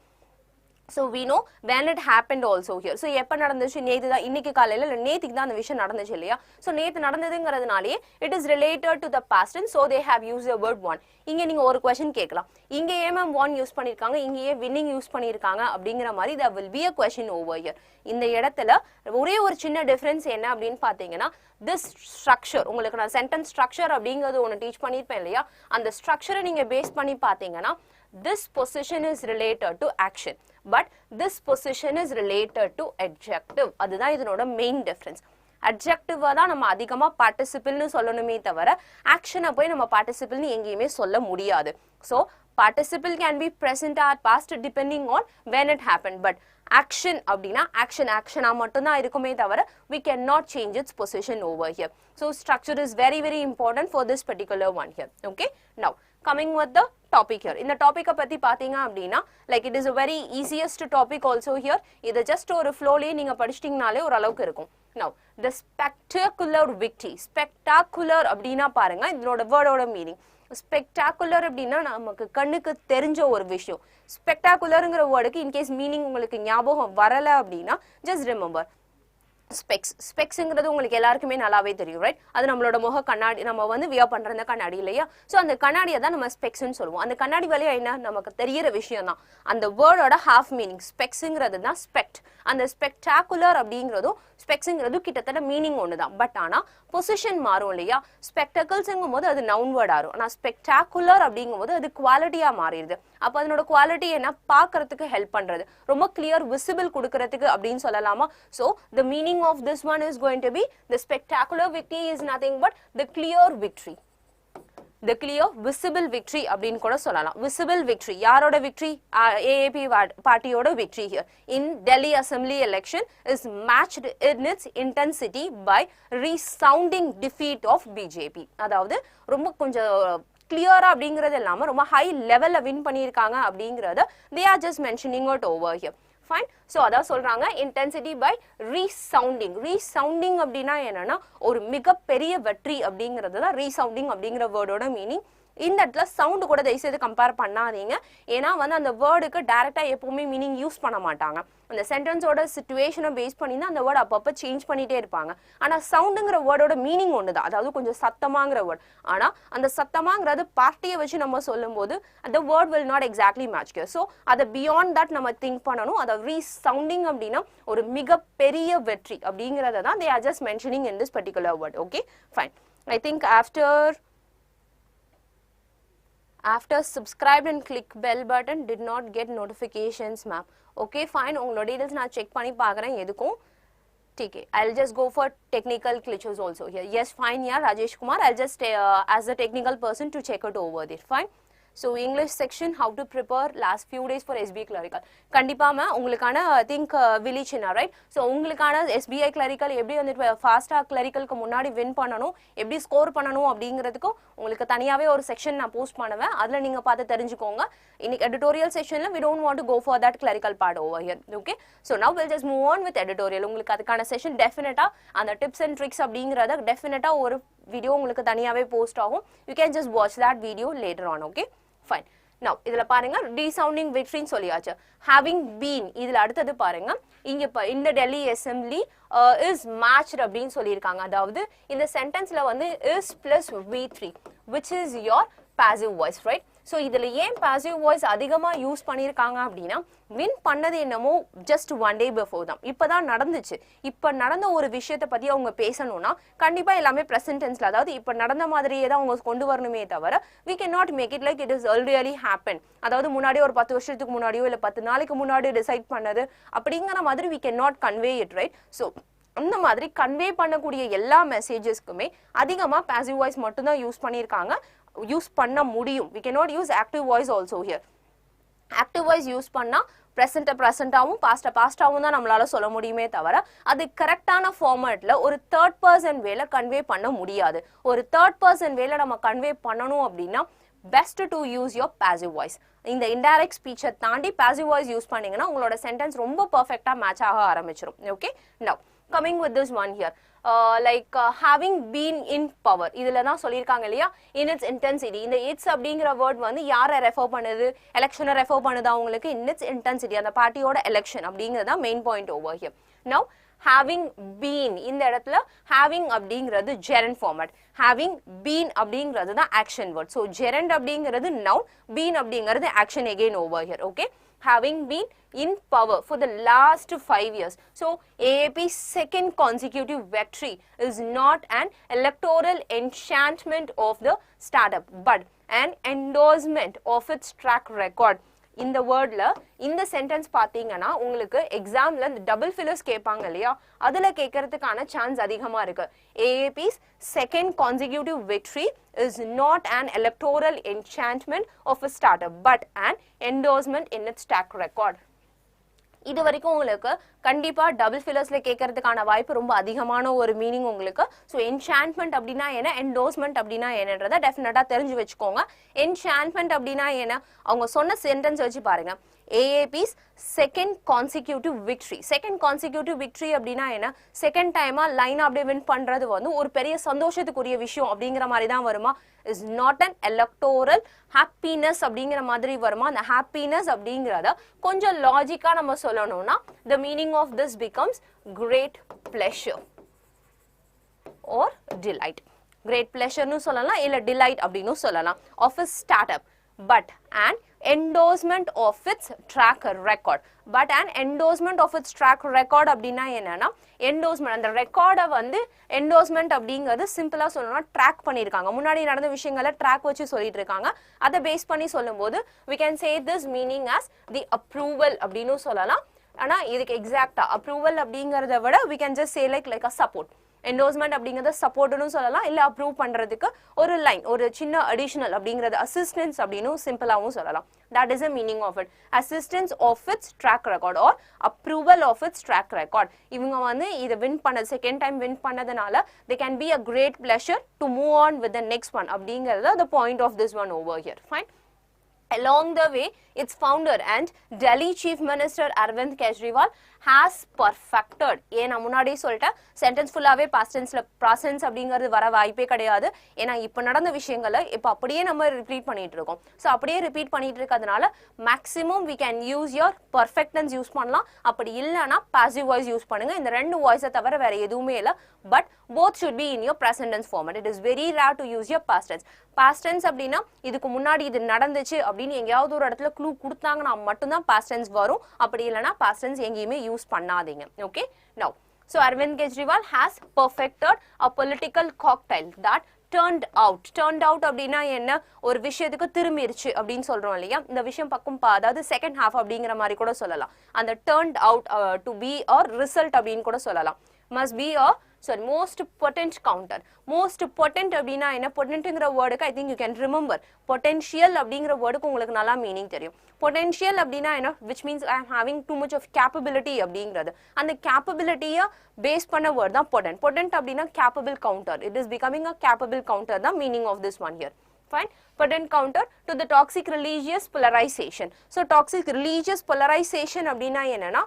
So we know when it happened also here. So எப்ப நடந்துச்சு, நேத்து தான், இன்னைக்கு காலையில இல்ல நேத்துக்கு தான் அந்த விஷயம் நடந்துச்சு இல்லையா. So நேத்து நடந்ததுங்கிறதுனாலே it is related to the past and so they have used the word won. இங்க நீங்க ஒரு question கேட்கலாம், இங்க ஏன் மேம் won யூஸ் பண்ணிருக்காங்க, இங்க ஏன் winning யூஸ் பண்ணிருக்காங்க அப்படிங்கிற மாதிரி there will be a question over here. இந்த இடத்துல ஒரே ஒரு சின்ன டிஃபரன்ஸ் என்ன அப்படின்னு பாத்தீங்கன்னா, this structure, உங்களுக்கு நான் sentence structure அப்படிங்கிறது ஒன்று டீச் பண்ணிருப்பேன் இல்லையா, அந்த ஸ்ட்ரக்சரை நீங்க பேஸ் பண்ணி பாத்தீங்கன்னா this position is related to action but this position is related to adjective. அதுதான் இதனோட மெயின் டிஃபரன்ஸ். அட்ஜெக்டிவா தான் நம்ம அதிகமா பார்ட்டிசிபிள்னு சொல்லணுமே தவிர ஆக்ஷனை போய் நம்ம பார்ட்டிசிபிள்னு எங்கேயுமே சொல்ல முடியாது. So participle can be present or past depending on when it happened, but action அப்படின்னா ஆக்ஷனா மட்டும்தான் இருக்குமே தவிர we cannot change its position over here. So structure is very very important for this particular one here. Okay, now coming with the topic here. இந்த டாபிக்கை பத்தி பாத்தீங்க அப்படின்னா like it is a very easiest topic also here. இது just ஒரு ஃப்ளோலயே நீங்க படிச்சிட்டீங்கனாலே ஒரு அளவுக்கு இருக்கும். Now the spectacular victory. Spectacular அப்படின்னா பாருங்க இதனோட வேர்டோட மீனிங். ஸ்பெக்டாகுலர் அப்படின்னா நமக்கு கண்ணுக்கு தெரிஞ்ச ஒரு விஷயம். ஸ்பெக்டாகுலருங்கிற வேர்டுக்கு இன்கேஸ் மீனிங் உங்களுக்கு ஞாபகம் வரல அப்படின்னா ஜஸ்ட் ரிமெம்பர் ஸ்பெக்ஸ். ஸ்பெக்ஸ்ங்கிறது உங்களுக்கு எல்லாருக்குமே நல்லாவே தெரியும், ரைட்? அது நம்மளோட முக கண்ணாடி, நம்ம வந்து வியர் பண்ற அந்த கண்ணாடி இல்லையா. ஸோ அந்த கண்ணாடியை தான் நம்ம ஸ்பெக்ஸ்ன்னு சொல்லுவோம். அந்த கண்ணாடி வழியா என்ன நமக்கு தெரியற விஷயம் தான். அந்த வேர்டோட ஹாஃப் மீனிங் ஸ்பெக்ஸ்ங்கிறது தான் ஸ்பெக்ட். அந்த ஸ்பெக்டாகுலர் அப்படிங்கிறதும் ஸ்பெக்ஸ்ங்கிறதும் கிட்டத்தட்ட மீனிங் ஒன்று தான். பட் ஆனால் பொசிஷன் மாறும் இல்லையா. ஸ்பெக்டக்கிள்ஸுங்கும் போது அது நவுன் வேர்ட் ஆகும். ஆனால் ஸ்பெக்டாகுலர் அப்படிங்கும் போது அது குவாலிட்டியா மாறிடுது. அப்போ அதனோட குவாலிட்டி என்ன, பார்க்கறதுக்கு ஹெல்ப் பண்றது, ரொம்ப கிளியர் விசிபிள் கொடுக்கறதுக்கு அப்படின்னு சொல்லலாமா. So the meaning of this one is going to be the spectacular victory is nothing but the clear victory. The clear visible victory அப்படின்னு கூட சொல்லலாம். Visible victory யாரோட victory? AAP பார்ட்டியோட victory here in Delhi Assembly election is matched in its intensity by resounding defeat of BJP. அதாவது ரொம்ப கொஞ்சம் கிளியரா அப்படிங்கிறது இல்லாம ரொம்ப ஹை லெவல்ல வின் பண்ணியிருக்காங்க அப்படிங்கறத they are just mentioning it over here. Fine. So அதான் சொல்றாங்க intensity by resounding. Resounding அப்படின்னா என்னன்னா ஒரு மிகப்பெரிய வெற்றி அப்படிங்கிறது தான் resounding அப்படிங்கிற வேர்டோட மீனிங். இந்த இடத்துல சவுண்ட் கூட தயவுசெய்து கம்பேர் பண்ணாதீங்க. ஏன்னா வந்து அந்த வேர்டுக்கு டைரக்டா எப்பவுமே மீனிங் யூஸ் பண்ண மாட்டாங்க. அந்த சென்டென்ஸோட சிச்சுவேஷனை பேஸ் பண்ணி தான் அந்த வேர்டு அப்பப்போ சேஞ்ச் பண்ணிட்டே இருப்பாங்க. ஆனா சவுண்டுங்கிற வேர்டோட மீனிங் ஒண்ணுதான், அதாவது கொஞ்சம் சத்தமாங்கிற வேர்ட். ஆனா அந்த சத்தமாங்கிறது பார்ட்டியை வச்சு நம்ம சொல்லும் போது அந்த word will not exactly match. So அதை பியாண்ட் தட் நம்ம திங்க் பண்ணணும். அதை ரீசவுண்டிங் அப்படின்னா ஒரு மிகப்பெரிய வெற்றி அப்படிங்கிறத தான் they are just mentioning in this particular word. Okay, fine. I think after subscribed and click bell button did not get notifications ma'am. Okay fine, உங்களோட டீடைல்ஸ் நான் செக் பண்ணி பார்க்குறேன் எதுக்கும். ठीक है, I'll just go for technical glitches also here. Yes fine, yeah Rajesh Kumar, I'll just as the technical person to check it over there. Fine. So English section, how to prepare last few days for SBI clerical. கண்டிப்பா ma'am உங்களுக்கான I think வில்லிச்சினா right. So உங்களுக்கான SBI clerical எப்படி வந்து ஃபாஸ்டா கிளரிக்கலுக்கு முன்னாடி win பண்ணணும், எப்படி score பண்ணணும் அப்படிங்கிறதுக்கும் உங்களுக்கு தனியாவே ஒரு செக்ஷன் நான் போஸ்ட் பண்ணுவேன். அதில் நீங்க பார்த்து தெரிஞ்சுக்கோங்க. இன்னைக்கு editorial செக்ஷன்ல we don't want to go for that clerical part over here. Okay, so now we'll just move on with editorial. உங்களுக்கு அதுக்கான செஷன் டெஃபினட்டா அந்த டிப்ஸ் அண்ட் ட்ரிக்ஸ் அப்படிங்கறத டெஃபினட்டா ஒரு வீடியோ உங்களுக்கு தனியாவே போஸ்ட் ஆகும். You can just watch that video later on. Okay, fine. Now இதுல பாருங்க resounding victory ன்னு சொல்லியாச்சு. Having been இதுல அடுத்தது பாருங்க இங்க இந்த டெல்லி அசெம்பிளி is matched அப்படின்னு சொல்லியிருக்காங்க. அதாவது இந்த சென்டென்ஸ்ல வந்து is plus V3 which is your passive voice, right? So இதில் ஏன் பாசிவ் வாய்ஸ் அதிகமாக யூஸ் பண்ணியிருக்காங்க அப்படின்னா வின் பண்ணது என்னமோ ஜஸ்ட் ஒன் டே பிஃபோர் தான், இப்போ தான் நடந்துச்சு. இப்போ நடந்த ஒரு விஷயத்தை பற்றி அவங்க பேசணும்னா கண்டிப்பாக எல்லாமே ப்ரெசன்ட் டென்ஸில், அதாவது இப்போ நடந்த மாதிரியே தான் அவங்க கொண்டு வரணுமே தவிர we cannot make it like it is already happened. அதாவது முன்னாடியே ஒரு 10 வருஷத்துக்கு முன்னாடியோ இல்லை 10 நாளைக்கு முன்னாடி டிசைட் பண்ணது அப்படிங்கிற மாதிரி we cannot convey it, right? So அந்த மாதிரி கன்வே பண்ணக்கூடிய எல்லா மெசேஜஸ்க்குமே அதிகமாக பாசிவ் வாய்ஸ் மட்டும்தான் யூஸ் பண்ணியிருக்காங்க, யூஸ் பண்ண முடியும். We cannot use active voice also here. Active voice use பண்ணா ப்ரெசென்ட்டாகவும் பாஸ்டாகவும் தான் நம்மளால சொல்ல முடியுமே தவிர அது கரெக்டான ஃபார்மேட்ல ஒரு தேர்ட் பர்சன் வேல கன்வே பண்ண முடியாது. ஒரு தேர்ட் பர்சன் வேல நம்ம கன்வே பண்ணணும் அப்படின்னா best to use your passive voice. இந்த இன்டைரக்ட் ஸ்பீச்சை தாண்டி பாசிவ் வாய்ஸ் யூஸ் பண்ணீங்கன்னா உங்களோட சென்டென்ஸ் ரொம்ப பர்ஃபெக்டா மேட்ச் ஆக ஆரம்பிச்சிடும். Okay, now coming with this one here. having been in power இதுல தான் சொல்லியிருக்காங்க இல்லையா, in its intensity. இந்த its அப்படிங்கிற வேர்ட் வந்து யாரை ரெஃபர் பண்ணுது, எலெக்ஷனை ரெஃபர் பண்ணுதா உங்களுக்கு, in its intensity அந்த பார்ட்டியோட எலெக்ஷன் அப்படிங்கிறது தான் main point over here. Now having been இந்த இடத்துல having அப்படிங்கிறது gerund format, having been அப்படிங்கிறது தான் action word. so gerund அப்படிங்கிறது noun, been அப்படிங்கிறது action again over here. okay, having been in power for the last 5 years. So AAP's second consecutive victory is not an electoral enchantment of the startup but an endorsement of its track record. இந்த வேர்ட்ல இந்த sentence பாத்தீங்கன்னா உங்களுக்கு எக்ஸாம்ல இந்த double fillers கேட்பாங்க இல்லையா, அதுல கேட்கறதுக்கான chance அதிகமா இருக்கு. AAP's second consecutive victory is not an electoral enchantment of a startup but an endorsement in its track record. இது வரைக்கும் உங்களுக்கு கண்டிப்பா டபுள் ஃபில்லர்ஸ்ல கேட்கறதுக்கான வாய்ப்பு ரொம்ப அதிகமான ஒரு மீனிங் உங்களுக்கு. ஸோ என்சாண்ட்மெண்ட் அப்படின்னா என்ன, என்டோர்ஸ்மெண்ட் அப்படின்னா என்னன்றதை டெஃபினட்டா தெரிஞ்சு வச்சுக்கோங்க. என்சாண்ட்மெண்ட் அப்படின்னா என்ன, அவங்க சொன்ன சென்டென்ஸ் வச்சு பாருங்க. AAP's second consecutive victory. Second consecutive victory அப்படின்னா என்ன, செகண்ட் டைமா லைன் அப்படியே வின் பண்றது வந்து ஒரு பெரிய சந்தோஷத்துக்குரிய விஷயம் அப்படிங்கிற மாதிரி தான் வருமா, is not an electoral happiness அப்படிங்கிற மாதிரி வருமா. அந்த happiness அப்படிங்கிறத கொஞ்சம் லாஜிக்கா நம்ம சொல்லணும்னா the meaning of this becomes great pleasure or delight. great pleasure னு சொல்லலாம், இல்ல delight அப்படினு சொல்லலாம். of a startup but an endorsement of its track record. but an endorsement of its track record அப்படின்னா என்னன்னா, endorsement அந்த ரெக்கார்டை வந்து endorsement அப்படிங்கிறது சிம்பிளா சொல்லணும்னா ட்ராக் பண்ணியிருக்காங்க, முன்னாடி நடந்த விஷயங்களை ட்ராக் வச்சு சொல்லிட்டு இருக்காங்க. அதை பேஸ் பண்ணி சொல்லும்போது we can say this meaning as the approval அப்படின்னு சொல்லலாம். ஆனா இதுக்கு எக்ஸாக்டா அப்ரூவல் அப்படிங்கறத விட we can just say like a support. Endorsement அப்படிங்கறத சப்போர்ட்னு சொல்லலாம், இல்ல அப்ரூவ் பண்றதுக்கு ஒரு லைன், ஒரு சின்ன அடிஷனல் அப்படிங்கறது அசிஸ்டன்ஸ் அப்படினு சிம்பிளாவும் சொல்லலாம். that is the meaning of it. assistance of its track record or approval of its track record. இவங்க வந்து இத வின் பண்ண செகண்ட் டைம் வின் பண்ணதனால they can be a great pleasure to move on with the next one அப்படிங்கறது the point of this one over here. fine. Along the way, its founder and Delhi Chief Minister Arvind Kejriwal has perfected. ஏன்னா முன்னாடி சொல்லிட்ட sentence ஃபுல்லாவே past டென்ஸ்ல presence அப்படிங்கிறது வர வாய்ப்பே கிடையாது. ஏன்னா இப்போ நடந்த விஷயங்களை இப்போ அப்படியே நம்ம ரிப்பீட் பண்ணிட்டு இருக்கோம். ஸோ அப்படியே ரிப்பீட் பண்ணிட்டு இருக்கிறதுனால maximum we can use your perfect tense use பண்ணலாம். அப்படி இல்லைன்னா பாசிவ் வாய்ஸ் யூஸ் பண்ணுங்க. இந்த ரெண்டு வாய்ஸை தவிர வேற எதுவுமே இல்லை. But both should be in your present tense format. It is very rare to use your past tense. past tense அப்படின்னா இதுக்கு முன்னாடி இது நடந்துச்சு அப்படின்னு எங்கேயாவது ஒரு இடத்துல க்ளூ கொடுத்தாங்கன்னா மட்டும்தான் past tense வரும். அப்படி இல்லைன்னா past tense எங்கேயுமே யூஸ் பண்ணாதீங்க. Okay, now so Arvind Kejriwal has perfected a political cocktail that turned out அப்படின்னா என்ன, ஒரு விஷயத்துக்கு திரும்பிருச்சு அப்படின்னு சொல்றோம் இல்லையா, இந்த விஷயம் பக்கம் அதாவது செகண்ட் ஹாஃப் அப்படிங்கிற மாதிரி கூட சொல்லலாம். அந்த turned out to be or result அப்படின்னு கூட சொல்லலாம். must be a most potent counter. most potent அப்படின்னா என்ன, potentங்கிற வேர்டுக்கு I think you can remember potential அப்படிங்கிற வேர்டுக்கு உங்களுக்கு நல்லா மீனிங் தெரியும். potential அப்படின்னா என்ன, which means I am having too much of capability அப்படிங்கிறது. அந்த capability-ய பேஸ் பண்ண வேர்ட் தான் potent. potent அப்படின்னா capable counter. it is becoming a capable counter the meaning of this one here. fine. potent counter to the toxic religious polarization. so toxic religious polarization அப்படின்னா என்னன்னா,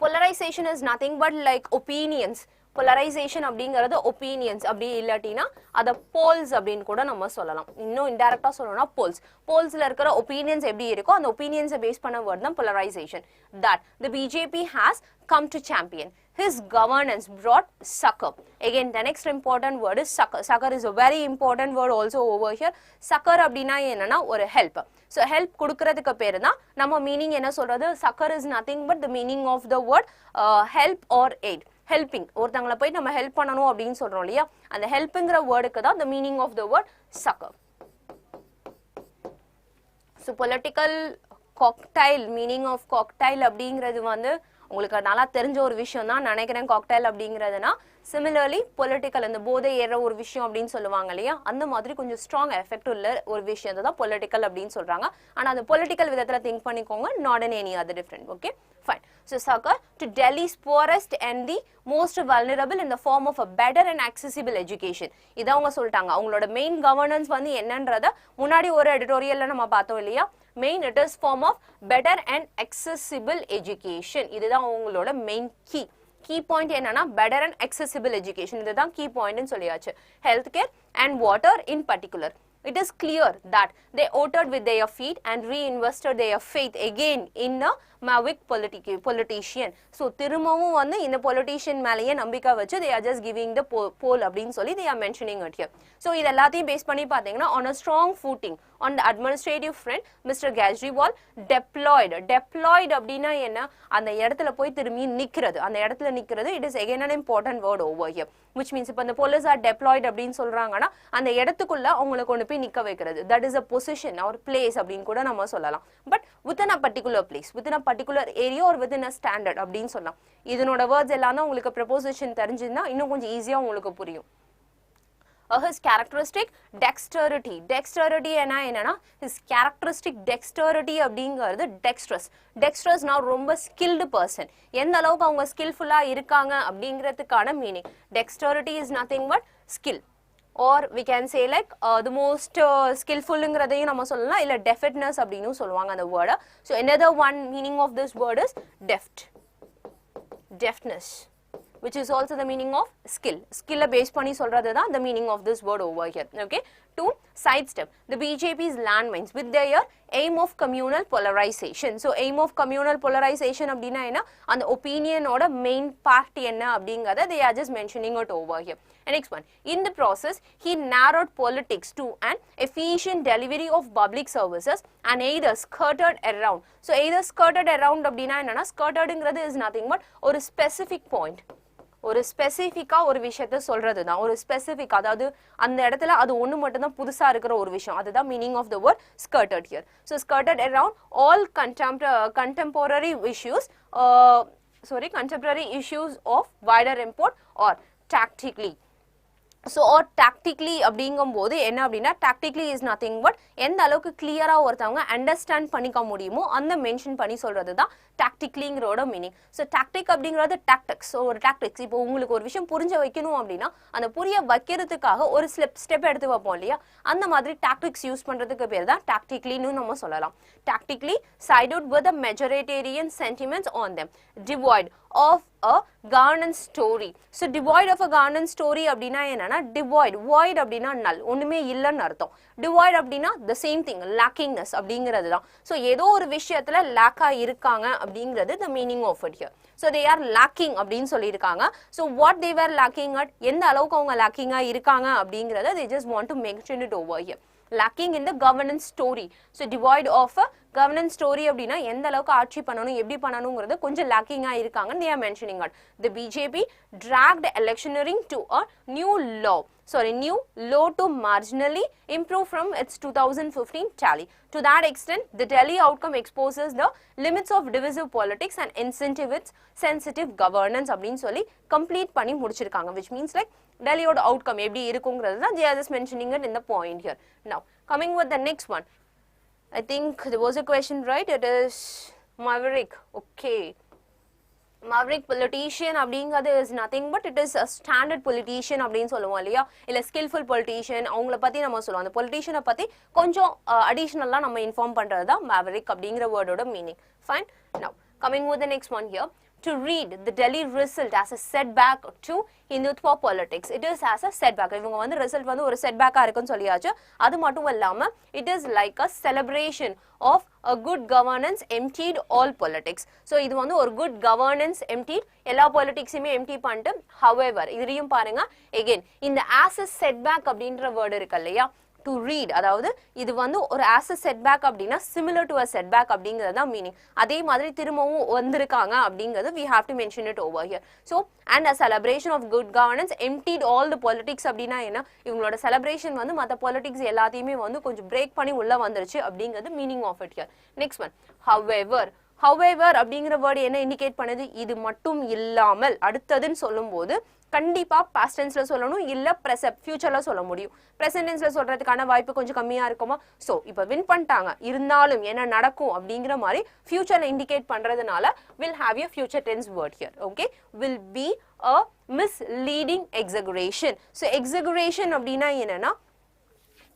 polarization is nothing but like opinions. polarization அப்படிங்கிறது opinions அப்படி இல்லாட்டினா அத polls அப்படின்னு கூட நம்ம சொல்லலாம். இன்னும் இன்டைரக்டா சொல்லணும்னா polls-ல இருக்கிற opinions எப்படி இருக்கோ அந்த opinions-ஐ பேஸ் பண்ண word தான் polarization. that the BJP has come to champion. His governance brought succor. Again, the next important word is succor. Succor is a very important word also over here. Succor அப்படின்னா என்னன்னா ஒரு help. So help கொடுக்கிறதுக்கு பேரு தான் நம்ம meaning என்ன சொல்றது, succor is nothing but the meaning of the word help or aid. helping. ஒருத்தங்களை போய் நம்ம ஹெல்ப் பண்ணணும் அப்படின்னு சொல்றோம் இல்லையா, அந்த ஹெல்ப்ங்கிற வேர்டுக்கு தான் the meaning of the word succor. So political cocktail, meaning of cocktail அப்படிங்கிறது வந்து உங்களுக்கு நல்லா தெரிஞ்ச ஒரு விஷயம் தான் நினைக்கிறேன். காக்டைல் அப்படிங்கிறதுனா Similarly, political இந்த போதை ஏற ஒரு விஷயம் அப்படின்னு சொல்லுவாங்க இல்லையா, அந்த மாதிரி கொஞ்சம் ஸ்ட்ராங் எஃபெக்ட் உள்ள ஒரு விஷயம் தான் political அப்படின்னு சொல்றாங்க. ஆனா அது political விதத்துல திங்க் பண்ணிக்கோங்க, not in any other different. Okay, fine. So succor to Delhi's poorest and the most vulnerable in the form of a better and accessible education. இத அவங்க சொல்லிட்டாங்க. அவங்களோட மெயின் கவர்னன்ஸ் வந்து என்னன்றத முன்னாடி ஒரு எடிட்டோரியல்ல நம்ம பார்த்தோம் இல்லையா, main it is form of better and accessible education. இதுதான் அவங்களோட மெயின் key point என்னன்னா better and accessible education. இதுதான் key point ன்னு சொல்லியாச்சு. Healthcare and water in particular. It is clear that they voted with their feet and reinvested their faith again in a maverick politician. So திரும்பவும் வந்து இந்த politician மேலேயே நம்பிக்கை வச்சு they are just giving the poll அப்படின்னு சொல்லி they are mentioning it here. So இது எல்லாத்தையும் பேஸ் பண்ணி பார்த்தீங்கன்னா on a strong footing on the administrative front, Mr. Kejriwal deployed அப்படின்னா என்ன, அந்த இடத்துல போய் திரும்பி நிக்கிறது, அந்த இடத்துல நிக்கிறது, it is again an important word over here, which means இப்போ the police are deployed அப்படின்னு சொல்றாங்கன்னா அந்த இடத்துக்குள்ள அவங்களை கொண்டு போய் நிக்க வைக்கிறது, that is a position or place அப்படின்னு கூட நம்ம சொல்லலாம். But within a particular place, within a particular area or within a standard அப்படின்னு சொல்லலாம். இதனோட வேர்ட்ஸ் எல்லாம் தான் உங்களுக்கு ப்ரொபோசிஷன் தெரிஞ்சிருந்தா இன்னும் கொஞ்சம் ஈஸியா உங்களுக்கு புரியும். His characteristic dexterity என்னன்னா his characteristic dexterity அப்படிங்கிறது dexterous now ரொம்ப skilled person, எந்த அளவுக்கு அவங்க skillful இருக்காங்க அப்படிங்கிறதுக்கான meaning. Dexterity is nothing but skill, or we can say like the most skillfulங்கிறதையும் நம்ம சொல்லலாம், இல்ல deftness அப்படின்னு சொல்லுவாங்க அந்த வேர்டை. So another one meaning of this word is deftness, which is also the meaning of skill base பண்ணி சொல்றது தான் the meaning of this word over here. Okay, to sidestep the BJP's landmines with their aim of communal polarization. So aim of communal polarization அப்படினா என்ன, அந்த opinion ஓட main part என்ன அப்படிங்கறத they are just mentioning it over here. And next one, in the process he narrowed politics to an efficient delivery of public services and either skirted around. So either skirted around அப்படினா என்னன்னா, skirtedங்கிறது is nothing but ஒரு specific point, ஒரு ஸ்பெசிஃபிக்கா ஒரு விஷயத்த சொல்றது தான், ஒரு ஸ்பெசிஃபிக், அதாவது அந்த இடத்துல அது ஒண்ணு மட்டும் தான் புதுசா இருக்கிற ஒரு விஷயம், அதுதான் meaning of the word skirted here. So skirted around all contemporary issues of wider import or tactically. So or tactically அப்படிங்கும்போது என்ன அப்படின்னா, tactically is nothing but எந்த அளவுக்கு கிளியரா ஒருத்தவங்க அண்டர்ஸ்டாண்ட் பண்ணிக்க முடியுமோ அந்த மென்ஷன் பண்ணி சொல்றது தான் tacticallyங்கிறோட மீனிங். ஸோ டாக்டிக் அப்படிங்கிறது டாக்டிக்ஸ். ஸோ ஒரு டாக்டிக்ஸ், இப்போ உங்களுக்கு ஒரு விஷயம் புரிஞ்ச வைக்கணும் அப்படின்னா அந்த புரிய வைக்கிறதுக்காக ஒரு ஸ்டெப் எடுத்து வைப்போம் இல்லையா, அந்த மாதிரி டாக்டிக்ஸ் யூஸ் பண்றதுக்கு பேர் தான் டாக்டிக்லின்னு நம்ம சொல்லலாம். Tactically sided with the majoritarian sentiments on them, devoid of a governance story. So devoid of a governance story அப்படின்னா என்னன்னா, void அப்படின்னா null, ஒண்ணுமே இல்லைன்னு அர்த்தம். Devoid அப்படின்னா the same thing, lackingness அப்படிங்கிறது தான். ஸோ ஏதோ ஒரு விஷயத்துல லேக்கா இருக்காங்க அப்படிங்கிறது the meaning of it here. So they are lacking அப்படின்னு சொல்லியிருக்காங்க. So what they were lacking at, எந்த அளவுக்கு அவங்க லேக்கிங்கா இருக்காங்க அப்படிங்கிறத they just want to mention it over here. Lacking in the governance story. So devoid of a governance story அப்படின்னா எந்த அளவுக்கு ஆட்சி பண்ணணும், எப்படி பண்ணணுங்கிறது கொஞ்சம் லேக்கிங்கா இருக்காங்க, they are mentioning it. The BJP dragged electioneering to a new law to marginally improve from its 2015 tally. To that extent, the Delhi outcome exposes the limits of divisive politics and incentives sensitive governance அப்படின்னு சொல்லி complete பண்ணி முடிச்சிருக்காங்க, which means like Delhiயோட outcome எப்படி இருக்குங்கிறது தான் they are just mentioning it in the point here. Now coming with the next one, I think there was a question, right? It is maverick. Okay, maverick politician அப்படிங்கிறது is nothing but it is a standard politician அப்படின்னு சொல்லுவோம் இல்லையா, இல்ல skillful politician, அவங்கள பத்தி நம்ம சொல்லுவோம். அந்த politician பத்தி கொஞ்சம் additionally நம்ம இன்ஃபார்ம் பண்றது தான் maverick அப்படிங்கிற வேர்டோட meaning. Fine. Now coming with the next one here, to read the Delhi result as a setback to Hindutva politics. It is as a setback. இவங்க வந்து ரிசல்ட் வந்து ஒரு செட்பேக்கா இருக்குன்னு சொல்லியாச்சு. அது மட்டும் இல்லாம it is like a celebration of a good governance emptied all politics. So இது வந்து ஒரு good governance emptied எல்லா politicsயுமே empty பண்ணிட்டு, however இதுலயும் பாருங்க again இந்த as a setback அப்படின்ற வேர்ட் இருக்கு இல்லையா, to read, அதாவது இது வந்து ஒரு as a setback அப்படின்னா similar to a setback அப்படிங்கிறது தான் மீனிங். அதே மாதிரி திரும்பவும் வந்திருக்காங்க அப்படிங்கிறது we have to mention it over here. So and a celebration of good governance emptied all the politics அப்படின்னா என்ன, இவங்களோட celebration வந்து மற்ற politics எல்லாத்தையுமே வந்து கொஞ்சம் break பண்ணி உள்ள வந்துருச்சு அப்படிங்கிறது meaning of it here. Next one, however அப்படிங்கிற வேர்டு என்ன இண்டிகேட் பண்ணுது, இது மட்டும் இல்லாமல் அடுத்ததுன்னு சொல்லும்போது கண்டிப்பா பாஸ்ட் டென்ஸ்ல சொல்லணும் இல்ல ஃபியூச்சர்ல சொல்ல முடியும். பிரசன்ட் டென்ஸ்ல சொல்றதுக்கான வாய்ப்பு கொஞ்சம் கம்மியா இருக்குமா? சோ இப்போ வின் பண்ணிட்டாங்க இருந்தாலும் என்ன நடக்கும் அப்படிங்கிற மாதிரி ஃபியூச்சர்ல இண்டிகேட் பண்றதுனால will have a future tense word here. Okay, will be a misleading exaggeration. So exaggeration அப்படின்னா என்னன்னா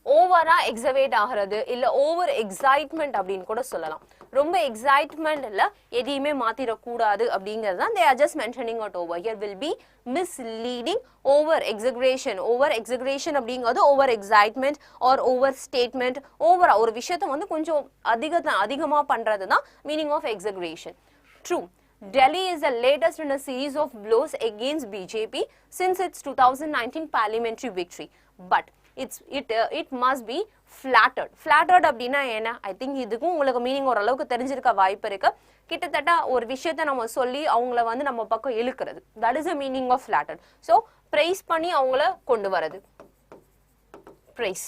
ஓவரா எக்ஸவேட் ஆகிறது இல்ல ஓவர் எக்ஸைட்மெண்ட் அப்படின்னு கூட சொல்லலாம். ரொம்ப எக்ஸைட்மெண்ட் இல்ல எதையுமே மாத்திரக்கூடாது அப்படிங்கிறது தான் they are just mentioning it over here. Will be misleading, over exaggeration. Over exaggeration அப்படிங்கிறது over excitement or over statement, ஓவரா ஒரு விஷயத்தை வந்து கொஞ்சம் அதிகமா பண்றது தான் மீனிங் ஆஃப் எக்ஸaggeration. True. Delhi is the latest in a series of blows against BJP since its 2019 parliamentary victory. But it must be flattered. Flattered அப்படின்னா என்ன? I think இதுக்கும் உங்களுக்கு மீனிங் ஓரளவுக்கு தெரிஞ்சிருக்க வாய்ப்பு இருக்கு. கிட்டத்தட்ட ஒரு விஷயத்தை நம்ம சொல்லி அவங்கள வந்து நம்ம பக்கம் இழுக்கிறது. That is the meaning of flattered. So praise பண்ணி அவங்கள கொண்டு வரது. Praise.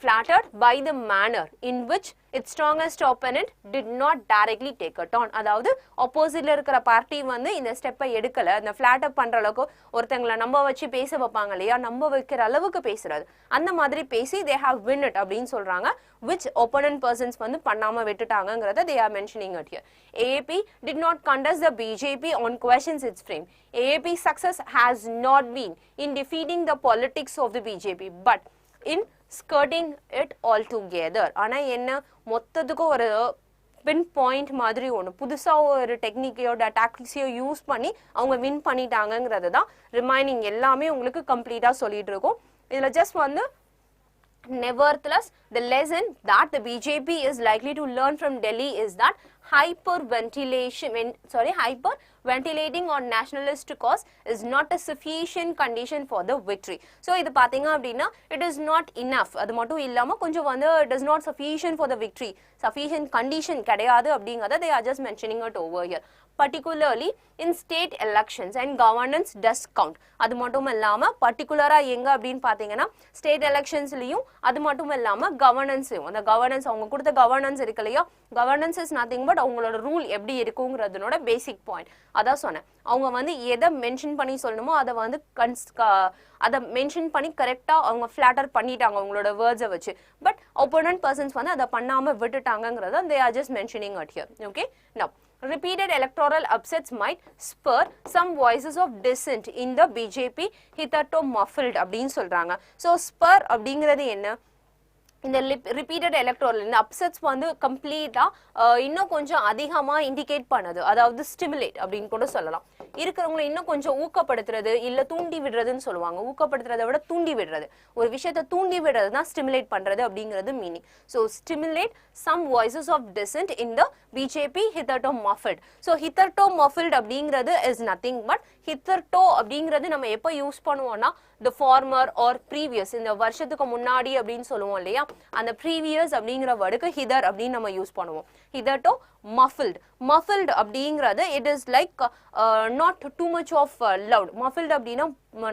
Flattered by the manner in which its strongest opponent did not directly take it on. அதாவது ஆப்போசிட்ல இருக்கிற பார்ட்டி வந்து இந்த ஸ்டெப்பை எடுக்கல, இந்த ஃபிளாட் அப் பண்ற அளவுக்கு ஒருத்தங்களை நம்ப வச்சு பேச வைப்பாங்க இல்லையா, நம்ப வைக்கிற அளவுக்கு பேசுறது, அந்த மாதிரி பேசி they have win it அப்படின்னு சொல்றாங்க. which opponent persons வந்து பண்ணாம விட்டுட்டாங்கங்கறத they are mentioning it here. AAP did not contest the BJP on questions its frame. AAP success has not been in defeating the politics of the BJP but in skirting it all together. ஆனா என்ன மொத்தத்துக்கு ஒரு pin point மாதிரி ஒன்று புதுசா ஒரு டெக்னிக்கையோ டாக்டிக்ஸையோ use பண்ணி அவங்க வின் பண்ணிட்டாங்கங்கிறது தான் ரிமைனிங் எல்லாமே உங்களுக்கு கம்ப்ளீட்டா சொல்லிட்டு இருக்கும். இதுல ஜஸ்ட் வந்து nevertheless the lesson that the BJP is likely to learn from Delhi is that hyperventilating on nationalist cause is not a sufficient condition for the victory. So இது பாத்தீங்க அப்படின்னா it is not enough, அது மட்டும் இல்லாம கொஞ்சம் வந்து it is not sufficient for the victory, sufficient condition கிடையாது அப்படிங்கறத they are just mentioning it over here. Particularly in state elections and governance does count. அது மட்டும் இல்லாம பர்టిక్యులரா எங்க அப்படினு பாத்தீங்கன்னா ஸ்டேட் எலெக்ஷன்ஸ்லயும் அது மட்டும் இல்லாம கவர்னன்ஸையும், அந்த கவர்னன்ஸ் அவங்க கொடுத்த கவர்னன்ஸ் இருக்கு இல்லையா, கவர்னன்ஸ் இஸ் நதிங் பட் அவங்களோட ரூல் எப்படி இருக்குங்கிறதுனோட பேசிக் பாயிண்ட். அதான் சொன்னேன், அவங்க வந்து எதை மென்ஷன் பண்ணி சொல்லணுமோ அதை வந்து அதை மென்ஷன் பண்ணி கரெக்டா அவங்க ஃபிளாட்டர் பண்ணிட்டாங்க அவங்களோட வேர்ட்ஸை வச்சு. பட் opponent persons வந்து அதை பண்ணாம விட்டுட்டாங்கங்கிறத they are just mentioning it here. Okay, now repeated electoral upsets might spur some voices of dissent in the BJP hitherto muffled அப்படின்னு சொல்றாங்க. So spur அப்படிங்கிறது என்ன? இந்த ரிப்பீட்டட் எலக்ட்ரல் இந்த அப்செட்ஸ் வந்து கம்ப்ளீட்டா இன்னும் கொஞ்சம் அதிகமா இண்டிகேட் பண்ணுது, அதாவது ஸ்டிமுலேட் அப்படின்னு கூட சொல்லலாம். இருக்கிறவங்களை இன்னும் கொஞ்சம் ஊக்கப்படுத்துறது இல்ல தூண்டி விடுறதுன்னு சொல்லுவாங்க. ஊக்கப்படுத்துறதை விட தூண்டி விடுறது, ஒரு விஷயத்தை தூண்டி விடுறது தான் ஸ்டிமுலேட் பண்றது அப்படிங்கிறது meaning. So stimulate some voices of dissent in the BJP hitherto muffled. ஸோ hitherto muffled அப்படிங்கிறது இஸ் நத்திங் பட் hitherto அப்படிங்கிறது நம்ம எப்போ யூஸ் பண்ணுவோம்னா the former or previous, இந்த வருஷத்துக்கு முன்னாடி அப்படின்னு சொல்லுவோம் இல்லையா, அந்த previous அப்படிங்கிற வேர்டுக்கு hither அப்படின்னு நம்ம யூஸ் பண்ணுவோம். hitherto muffled. muffled அப்படிங்கிறது it is like not too much of loud. muffled அப்படின்னா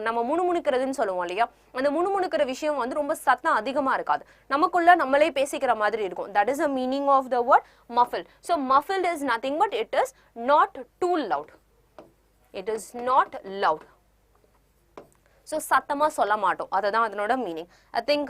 நம்ம முணுமுணுக்கிறதுன்னு சொல்லுவோம் இல்லையா, அந்த முணுமுணுக்கிற விஷயம் வந்து ரொம்ப சத்தம் அதிகமா இருக்காது, நமக்குள்ள நம்மளே பேசிக்கிற மாதிரி இருக்கும். that is the meaning of the word muffled. So muffled is nothing but it is not too loud. It is not loud. So சத்தமா சொல்ல மாட்டோம், அதுதான் அதனோட meaning. I think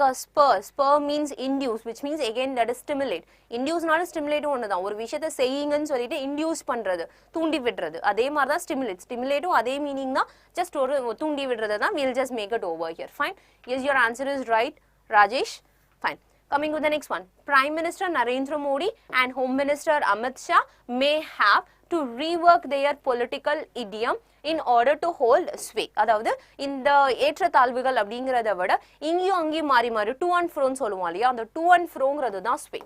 spur means induce, which means again that is stimulate. induceனால stimulate ஒண்ணுதான், ஒரு விஷயத்தை செய்யுங்கன்னு சொல்லிட்டு induce பண்றது, தூண்டி விடுறது, அதே மாதிரி தான் stimulate. stimulateம் அதே மீனிங் தான், just ஒரு தூண்டி விடுறது தான். we'll just make it over here. Fine. Yes, your answer is right, Rajesh. Fine. Coming to the next one. Prime Minister Narendra Modi and Home Minister Amit Shah may have to rework their political idiom in order to hold sway. அதாவது இந்த ஏற்றத்தாழ்வுகள் அப்படிங்கிறத விட இங்கேயும் அங்கேயும் மாறி மாறி to and fro சொல்லுவோம் இல்லையா, அந்த to and froங்கிறது தான் sway.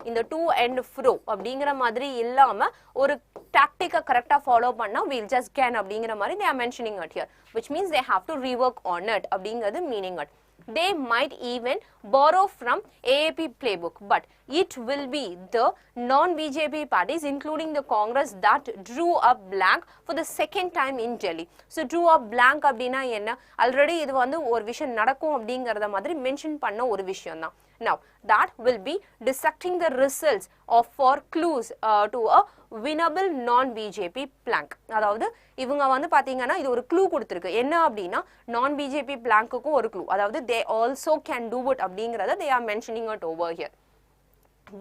இந்த to and fro அப்படிங்கிற மாதிரி இல்லாம ஒரு டாக்டிக்கை கரெக்டா ஃபாலோ பண்ணா we'll just can அப்படிங்கிற மாதிரி they are mentioning it here, which means they have to rework on it அப்படிங்கிறது meaning it. They might even borrow from AAP playbook, but it will be the non-BJP parties, including the Congress, that drew a blank for the second time in Delhi. So drew a blank அப்படின்னா என்ன, already இது வந்து ஒரு விஷயம் நடக்கும் அப்படிங்கறத மாதிரி mention பண்ண ஒரு விஷயம் தான். Now that will be dissecting the results of for clues to a winnable non-BJP plank. அதாவது இவங்க வந்து பாத்தீங்கன்னா இது ஒரு க்ளூ கொடுத்திருக்கு. என்ன அப்படின்னா non-BJP plankக்கும் ஒரு க்ளூ. அதாவது they also can do it அப்படிங்கறத they are mentioning it over here.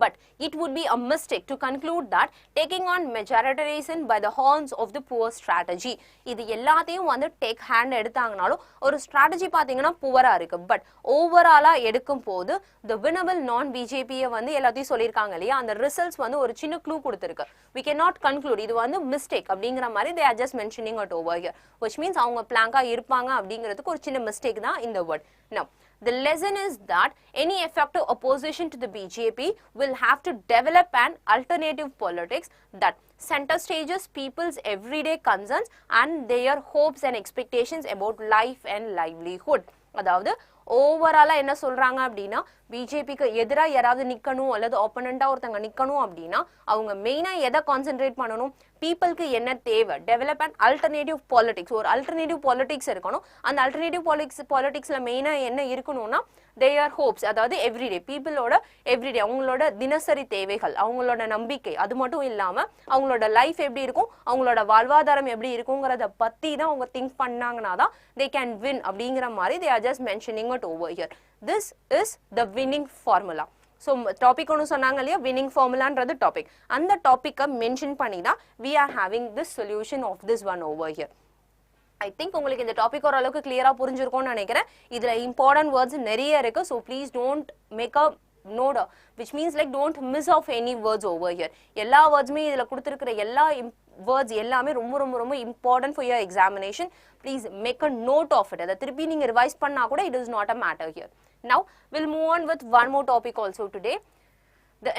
But it would be a mistake to conclude that taking on majoritarianism by the horns of the poor strategy. இது எல்லாத்தையும் வந்து take hand எடுத்தாங்கனாலும் ஒரு strategy பாத்தீங்கன்னா புவரா இருக்கு. But ஓவராலா எடுக்கும் போது the winnable non-BJP வந்து எல்லாத்தையும் சொல்லியிருக்காங்க இல்லையா, அந்த ரிசல்ட்ஸ் வந்து ஒரு சின்ன க்ளூ கொடுத்திருக்கு. We cannot conclude இது வந்து mistake அப்படிங்கிற மாதிரி they are just mentioning it over here, which means அவங்க பிளாங்கா இருப்பாங்க அப்படிங்கிறதுக்கு ஒரு சின்ன mistake தான் இந்த word. Now the lesson is that any effective opposition to the BJP will have to develop an alternative politics that center stages people's everyday concerns and their hopes and expectations about life and livelihood. அதாவது ஓவராலா என்ன சொல்றாங்க அப்படின்னா பிஜேபிக்கு எதிரா யாராவது நிக்கணும் அல்லது ஆப்போனண்டா ஒருத்தங்க நிக்கணும் அப்படின்னா அவங்க மெயினா எதை கான்சென்ட்ரேட் பண்ணணும், பீப்புளுக்கு என்ன தேவை, டெவலப் அண்ட் அல்டர்னேட்டிவ் பாலிடிக்ஸ், ஒரு அல்டர்னேட்டிவ் பாலிடிக்ஸ் இருக்கணும். அந்த அல்டர்னேட்டிவ் பாலிடிக்ஸ்ல மெயினா என்ன இருக்கணும்னா தேர் ஹோப்ஸ், அதாவது எவ்ரிடே பீப்புளோட எவ்ரிடே அவங்களோட தினசரி தேவைகள், அவங்களோட நம்பிக்கை, அது மட்டும் இல்லாம அவங்களோட லைஃப் எப்படி இருக்கும், அவங்களோட வாழ்வாதாரம் எப்படி இருக்குங்கிறத பத்தி தான் அவங்க திங்க் பண்ணாங்கன்னா தான் they can win அப்படிங்கிற மாதிரி they are just mentioning it over here. This is the winning formula. So topic ஒன்னு சொன்னாங்க இல்லையா, winning formulaன்றது டாபிக், அந்த டாபிக்கை மென்ஷன் பண்ணி தான் we are having this solution of this one over here. I think உங்களுக்கு இந்த டாபிக் ஓரளவுக்கு கிளியரா புரிஞ்சிருக்கும்னு நினைக்கிறேன். இதுல இம்பார்ட்டன்ட் வேர்ட்ஸ் நிறைய இருக்கு. So please don't make a note, which means like don't miss off any words over here. எல்லா வேர்ட்ஸுமே இதுல கொடுத்திருக்கிற எல்லா words எல்லாமே ரொம்ப ரொம்ப ரொம்ப important for your examination. Please make a note of it. அதை திருப்பி நீங்க ரிவைஸ் பண்ணா கூட it is not a matter here. Now we'll move on with one more topic also today.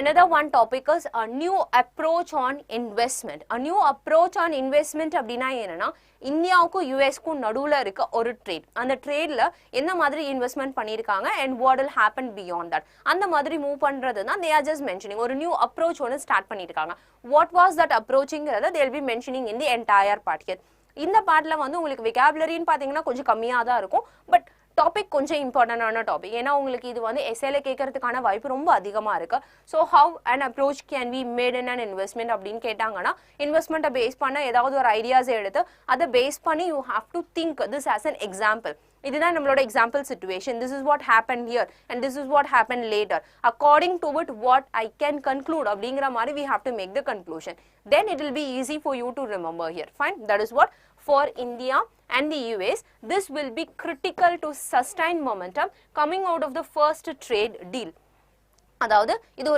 Another one topic is a new approach on investment. A new approach on investment அப்படினா என்னன்னா இந்தியாவுக்கும் யுஎஸ்க்கும் நடுவுல இருக்க ஒரு trade, அந்த ட்ரேட்ல என்ன மாதிரி investment பண்ணிருக்காங்க and what will happen beyond that, அந்த மாதிரி மூவ் பண்றது தான் they are just mentioning. ஒரு நியூ அப்ரோச் ஒன்னு ஸ்டார்ட் பண்ணிருக்காங்க. What was that approachங்கிறத they will be mentioning in the entire part here. இந்த பார்ட்ல வந்து உங்களுக்கு vocabularyன்னு பாத்தீங்கன்னா கொஞ்சம் கம்மியா தான் இருக்கும். பட் டாபிக் கொஞ்சம் இம்பார்ட்டன்டான டாபிக், ஏன்னா உங்களுக்கு இது வந்து எஸ்ஏல கேட்கறதுக்கான வாய்ப்பு ரொம்ப அதிகமா இருக்கு. So how and approach can be made in an investment அப்படின்னு கேட்டாங்கன்னா இன்வெஸ்ட்மெண்ட்டை பேஸ் பண்ண ஏதாவது ஒரு ஐடியாஸ் எடுத்து அதை பேஸ் பண்ணி you have to think this as an example. இதுதான் நம்மளோட example situation. This is what happen here and this is what happen later. According to it what I can conclude அப்படிங்கிற மாதிரி we have to make the conclusion. Then it will be easy for you to remember here. Fine. That is what for India and the US, this will be critical to sustain momentum coming out of the first trade deal. அதாவது இது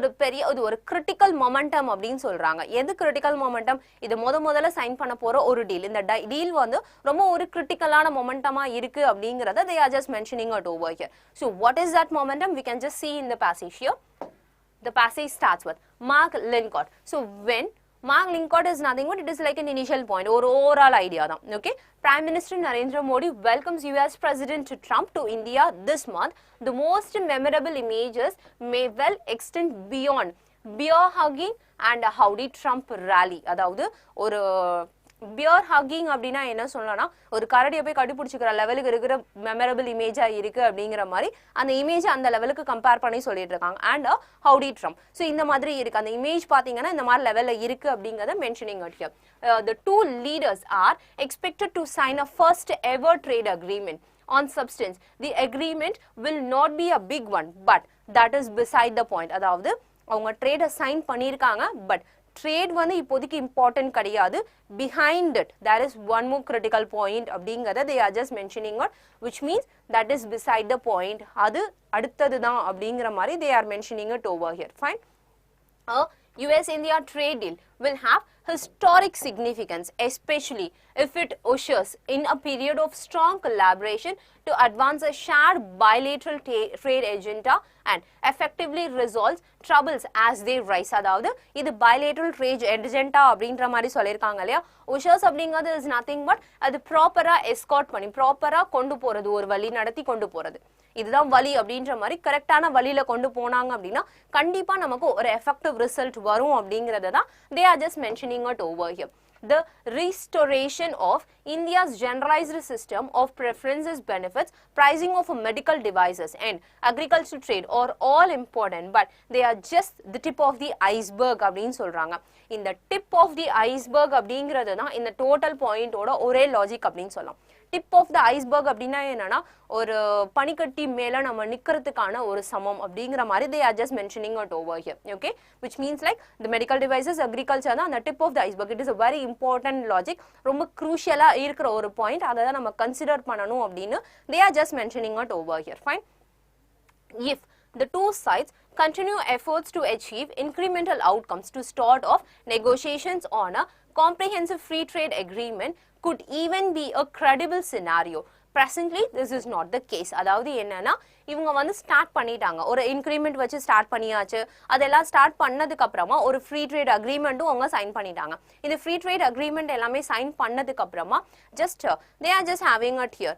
ஒரு critical momentum அப்படின்னு சொல்றாங்க. எது critical momentum? இது முதல்ல sign பண்ண போற ஒரு டீல். இந்த டீல் வந்து ரொம்ப ஒரு கிரிட்டிக்கலான மொமெண்டமா இருக்கு அப்படிங்கறத they are just mentioning it over here. So what is that momentum? We can just see in the passage here. The passage starts with Mark Lincott. So when Mark Lincott is nothing but it is like an initial point or overall idea தான். Okay, Prime Minister Narendra Modi welcomes US President Trump to India this month. The most memorable images may well extend beyond beer hugging and a howdy Trump rally. அதாவது ஒரு pier hugging அப்படின்னா என்ன சொல்லலாம்னா ஒரு கரடியை போய் கட்டிப்பிடிச்சிக்கிற லெவலுக்கு இருக்கிற மெமரபிள் இமேஜா இருக்கு அப்படிங்கிற மாதிரி அந்த இமேஜ் அந்த லெவலுக்கு கம்பேர் பண்ணி சொல்லிட்டு இருக்காங்க. அண்ட் ஹவுடி ட்ரம்ப், ஸோ இந்த மாதிரி இருக்கு அந்த இமேஜ் பாத்தீங்கன்னா இந்த மாதிரி லெவல்ல இருக்கு அப்படிங்கறத mentioning at here. The two leaders are expected to sign a first ever trade agreement. On substance, the agreement will not be a big one, but that is beside the point. அதாவது அவங்க ட்ரேட sign பண்ணிருக்காங்க, but trade வந்து இப்போதைக்கு important கிடையாது. behind it there is one more critical point அப்படிங்கறத they are just mentioning it, which means that is beside the point. அது அடுத்தது தான் அப்படிங்கிற மாதிரி they are mentioning it over here. Fine. US-India trade deal will have historic significance, especially if it ushers in a period of strong collaboration to advance a shared bilateral trade agenda and effectively resolves troubles as they rise. அதாவது இது bilateral trade agenda அப்படின்ற மாதிரி சொல்லியிருக்காங்க இல்லையா. ushers அப்படிங்கிறது is nothing but அது ப்ராப்பரா escort பண்ணி ப்ராப்பரா கொண்டு போறது, ஒரு வழி நடத்தி கொண்டு போறது. இதுதான் வழி அப்படின்ற மாதிரி கரெக்டான வழியில கொண்டு போனாங்க அப்படின்னா கண்டிப்பா நமக்கு ஒரு எஃபெக்டிவ் ரிசல்ட் வரும் அப்படிங்கறத தான் they are just mentioning it over here. the restoration of India's generalized system of preferences, benefits, pricing of medical devices and agricultural trade are all important, but they are just the tip of the iceberg அப்படினு சொல்றாங்க. இந்த tip of the iceberg அப்படிங்கிறது தான் இந்த total point ஓட ஒரே logic அப்படினு சொல்லலாம். tip of the iceberg அப்படினா என்னன்னா ஒரு பனிக்கட்டி மேல நம்ம நிக்கிறதுக்கான ஒரு சமம் அப்படிங்கற மாதிரி they are just mentioning it over here, okay, which means like the medical devices, agriculture தான் அந்த tip of the iceberg. It is a very important logic, ரொம்ப crucial இருக்கிற ஒரு point, அதை தான் நம்ம கன்சிடர் பண்ணணும் அப்படின்னு they are just mentioning it over here. Fine. If the two sides continue efforts to achieve incremental outcomes to start off negotiations on a comprehensive free trade agreement could even be a credible scenario. Presently this is not the case. அதாவது என்னன்னா இவங்க வந்து start பண்ணிட்டாங்க, ஒரு increment வச்சு start பண்ணியாச்சு, அதெல்லாம் start பண்ணதுக்கு அப்புறமா ஒரு ஃப்ரீ ட்ரேட் அக்ரிமெண்ட்டும் அவங்க சைன் பண்ணிட்டாங்க. இந்த ஃப்ரீ ட்ரேட் அக்ரிமெண்ட் எல்லாமே சைன் பண்ணதுக்கு அப்புறமா just they are just having it here.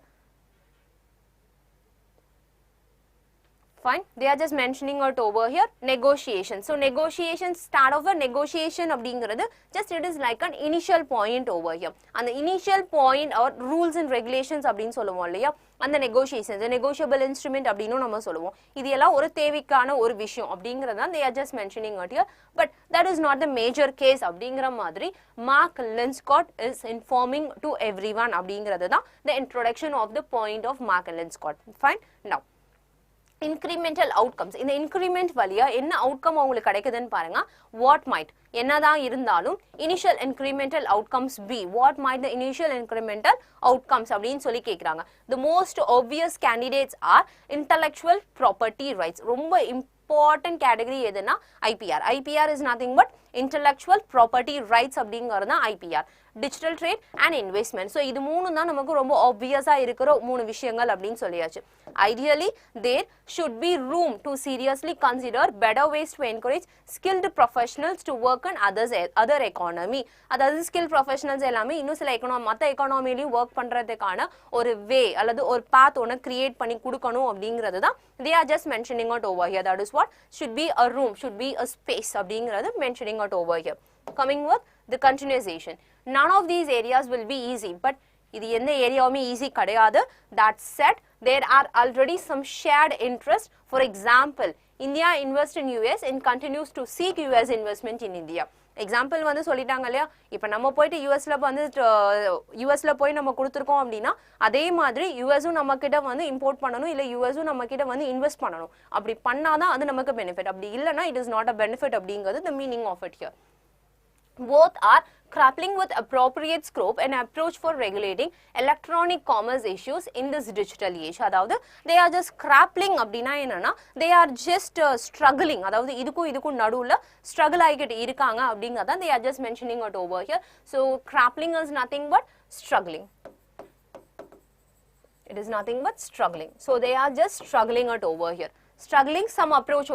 Fine, they are just mentioning it over here, negotiation. So negotiations, start of a negotiation அப்படிங்கிறது just it is like an initial point over here. அந்த initial point or rules and regulations அப்படின்னு சொல்லுவோம் இல்லையா, அந்த negotiations, the negotiable instrument அப்படின்னு நம்ம சொல்லுவோம். இது எல்லாம் ஒரு தேவைக்கான ஒரு விஷயம் அப்படிங்கிறது தான் they are just mentioning it here, but that is not the major case அப்படிங்கிற மாதிரி Mark Linscott is informing to everyone அப்படிங்கிறது தான் the introduction of the point of Mark Linscott. Fine. Now incremental outcomes, இந்த increment வழியா என்ன outcome உங்களுக்கு கிடைக்குதுன்னு பாருங்க. What might, என்னதான் இருந்தாலும் initial incremental outcomes be, what might the initial incremental outcomes அப்படின்னு சொல்லி கேக்குறாங்க. The most obvious candidates are intellectual property rights. ரொம்ப important category எதுனா IPR. IPR is nothing but intellectual property rights அப்படிங்கிறது தான் IPR. Digital trade and investment. So இது மூணு தான் நமக்கு ரொம்ப obvious-ஆ இருக்கிற மூணு விஷயங்கள் அப்படின்னு சொல்லியாச்சு. Ideally, there should be room to seriously consider better ways to encourage skilled professionals to work in other economy. அதாவது skilled professionals எல்லாமே இன்னும் சில மற்ற எக்கானமிலையும் ஒர்க் பண்றதுக்கான ஒரு வே அல்லது ஒரு பாத் ஒன்று கிரியேட் பண்ணி கொடுக்கணும் அப்படிங்கிறது தான் they are just mentioning it over here. That is what should be a room, should be a space அப்படிங்கிறது mentioning it over here. Coming with the continuation. None of these areas will be easy, but இது எந்த ஏரியாவுமே easy கிடையாது. That said, there are already some shared interest. For example, India invests in US and continues to seek US investment in India. Example வந்து சொல்லிட்டாங்க இல்லையா, இப்போ நம்ம போயிட்டு யூஎஸ்ல போய் நம்ம கொடுத்துருக்கோம் அப்படின்னா அதே மாதிரி யூஎஸும் நம்ம கிட்ட வந்து இம்போர்ட் பண்ணணும், இல்லை யூஎஸும் நம்ம கிட்ட வந்து இன்வெஸ்ட் பண்ணணும். அப்படி பண்ணாதான் அது நமக்கு பெனிஃபிட், அப்படி இல்லைன்னா it is not a benefit அப்படிங்கிறது the meaning of it here. Both are grappling with appropriate scope and approach for regulating electronic commerce issues in this digital age. அதாவது they are just grappling அப்படின்னா என்னன்னா they are just struggling, அதாவது இதுக்கும் நடுவுல struggle ஆகிட்டு இருக்காங்க அப்படிங்கறத they are just mentioning it over here. So grappling is nothing but struggling. It is nothing but struggling. So they are just struggling it over here. Struggling some approach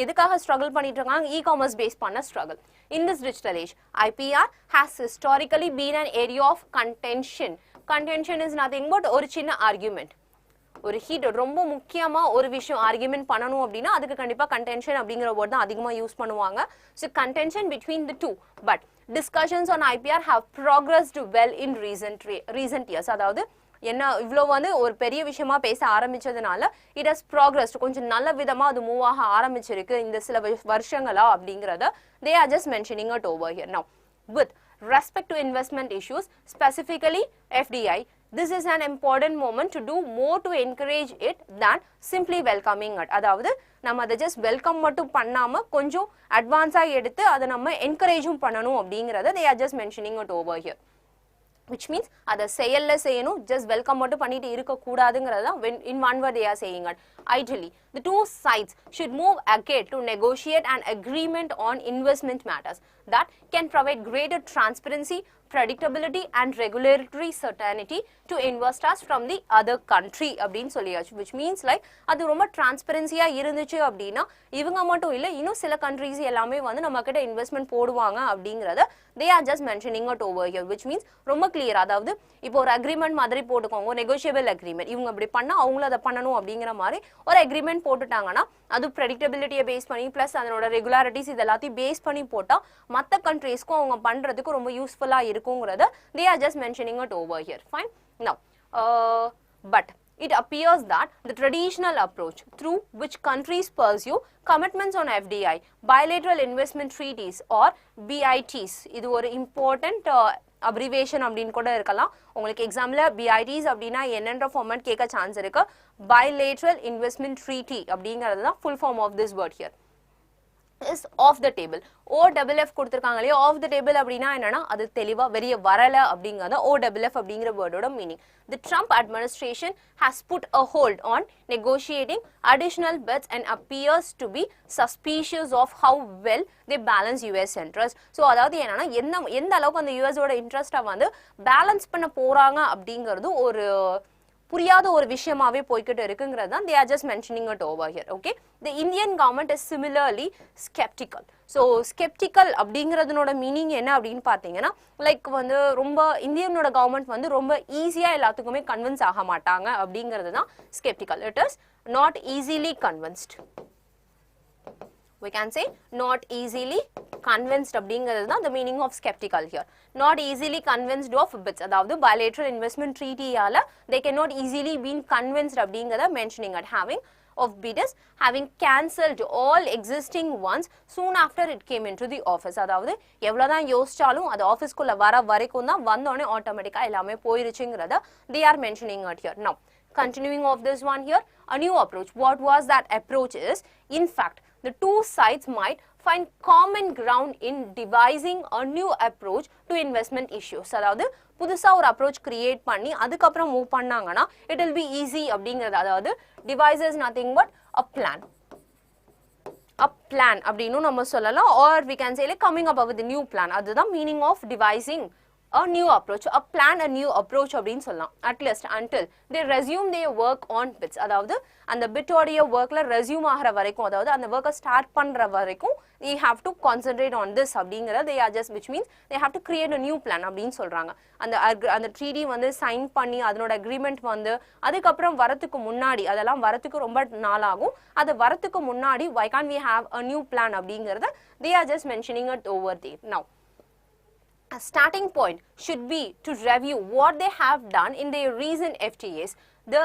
எதுக்காக struggle பண்ணிட்டு இருக்காங்க, e-commerce based பண்ண struggle. In this digital age, IPR has historically been an area of contention. Contention is nothing but ஒரு சின்ன argument, ஒரு heat, ரொம்ப முக்கியமா ஒரு விஷயம் ஆர்குமெண்ட் பண்ணணும் அப்படின்னா அதுக்கு கண்டிப்பா கண்டென்ஷன் அப்படிங்கிற வேர்ட் தான் அதிகமா யூஸ் பண்ணுவாங்க. So contention between the two, but discussions on IPR have progressed well in recent years. அதாவது என்ன இவ்வளோ வந்து ஒரு பெரிய விஷயமா பேச ஆரம்பிச்சதுனால இட் ஹஸ் ப்ராக்ரஸ், கொஞ்சம் நல்ல விதமா அது மூவ் ஆக ஆரம்பிச்சிருக்கு இந்த சில வருஷங்களா அப்படிங்கறத they are just mentioning it over here. Now with respect to investment issues, specifically FDI, this is an important moment to do more to encourage it than simply welcoming it. அதாவது நம்ம அதை just welcome மட்டும் பண்ணாம கொஞ்சம் அட்வான்ஸா எடுத்து அதை நம்ம என்கரேஜும் பண்ணணும் அப்படிங்கறத they are just mentioning it over here. Which means அதை செயல்ல செய்யணும், ஜஸ்ட் வெல்கம் மட்டும் பண்ணிட்டு இருக்க கூடாதுங்கிறதா in one word they are saying it. Ideally, the two sides should move ahead to negotiate an agreement on investment matters that can provide greater transparency, predictability and regulatory certainty to investors from the other country அப்படின்னு சொல்லியாச்சு. Which means like அது ரொம்ப டிரான்ஸ்பரன்சியா இருந்துச்சு அப்படின்னா இவங்க மட்டும் இல்லை, இன்னும் சில கண்ட்ரீஸ் எல்லாமே வந்து நம்ம கிட்ட இன்வெஸ்ட்மெண்ட் போடுவாங்க அப்படிங்கறத they are just mentioning it over here. Which means ரொம்ப கிளியர், அதாவது இப்போ ஒரு அக்ரிமெண்ட் மாதிரி போட்டுக்கோங்க, நெகோஷியபிள் அக்ரிமெண்ட், இவங்க அப்படி பண்ணா அவங்களும் அதை பண்ணணும் அப்படிங்கிற மாதிரி ஒரு அக்ரிமெண்ட் போட்டுட்டாங்கன்னா அது predictability பேஸ் பண்ணி plus அதனோட regularities இதெல்லாத்தையும் பேஸ் பண்ணி போட்டா மத்த கண்ட்ரீஸ்க்கும் அவங்க பண்றதுக்கு ரொம்ப யூஸ்ஃபுல்லா இருக்குங்கிறத they are just mentioning it over here. Fine. Now but it appears that the traditional approach through which countries pursue commitments on FDI, bilateral investment treaties or BITs, இது ஒரு important abbreviation அப்படின்னு கூட இருக்கலாம். உங்களுக்கு எக்ஸாம்ல BITs அப்படின்னா என்னன்ற format கேட்க சான்ஸ் இருக்கு. Bilateral investment treaty அப்படிங்கிறது தான் full form of this word here. is off the table. OFF கொடுத்திருக்காங்க இல்லையா, off the table அப்படின்னா என்னன்னா அது தெளிவா வெளிய வரல அப்படிங்கறது OFF அப்படிங்கிற வேர்டோட meaning. The Trump administration has put a hold on negotiating additional bets and appears to be suspicious of how well they balance US interests. So அதாவது என்னன்னா எந்த அளவுக்கு அந்த US ஓட இன்ட்ரெஸ்ட்டை வந்து பேலன்ஸ் பண்ண போறாங்க அப்படிங்கிறது ஒரு புரியாத ஒரு விஷயமாவே போய்க்கிட்டு இருக்குங்கிறது தான் they are just mentioning it over here. Okay, the Indian government is similarly skeptical. So skeptical அப்படிங்கிறதுனோட மீனிங் என்ன அப்படின்னு பார்த்தீங்கன்னா லைக் வந்து ரொம்ப இந்தியனோட கவர்மெண்ட் வந்து ரொம்ப ஈஸியா எல்லாத்துக்குமே கன்வின்ஸ் ஆக மாட்டாங்க அப்படிங்கிறது தான் skeptical. It is not easily convinced. We can say not easily convinced அப்படிங்கிறது தான் the meaning of skeptical here. Not easily convinced of bits, அதாவது bilateral investment treaty ஆல they cannot easily be convinced அப்படிங்கிறத mentioning at having of bidders having cancelled all existing ones soon after it came into the office. அதாவது எவ்வளவுதான் யோசிச்சாலும் அது ஆபீஸ்க்குள்ள வர வரைக்கும் தான் வந்தோடனே ஆட்டோமேட்டிக்கா எல்லாமே போயிருச்சுங்கிறத they are mentioning it here. Now continuing of this one here, a new approach. What was that approach is, in fact, the two sides might find common ground in devising a new approach to investment issues. அதாவது புதுசா ஒரு approach create பண்ணி அதுக்கப்புறம் move பண்ணாங்கன்னா it will be easy அப்படிங்கிறது. அதாவது devise is nothing but a plan. A plan அப்படின்னு நம்ம சொல்லலாம், or we can say like coming up with a new plan. அதுதான் meaning of devising a new approach, a plan, a new approach அப்படின்னு சொல்லலாம். At least until they resume their work on bits. அதாவது அந்த பிட்டோடைய ஒர்க்ல resume ஆகிற வரைக்கும், அதாவது அந்த ஒர்க்கை ஸ்டார்ட் பண்ற வரைக்கும் they have to concentrate on this அப்படிங்கறது they are just, which means they have to create a new plan அப்படின்னு சொல்றாங்க. அந்த treaty வந்து சைன் பண்ணி அதனோட அக்ரிமெண்ட் வந்து அதுக்கப்புறம் வரதுக்கு முன்னாடி, அதெல்லாம் வரதுக்கு ரொம்ப நாள் ஆகும், அது வரதுக்கு முன்னாடி why can't we have a new plan அப்படிங்கறத they are just mentioning it over there. Now a starting point should be to review what they have done in their recent FTAs. The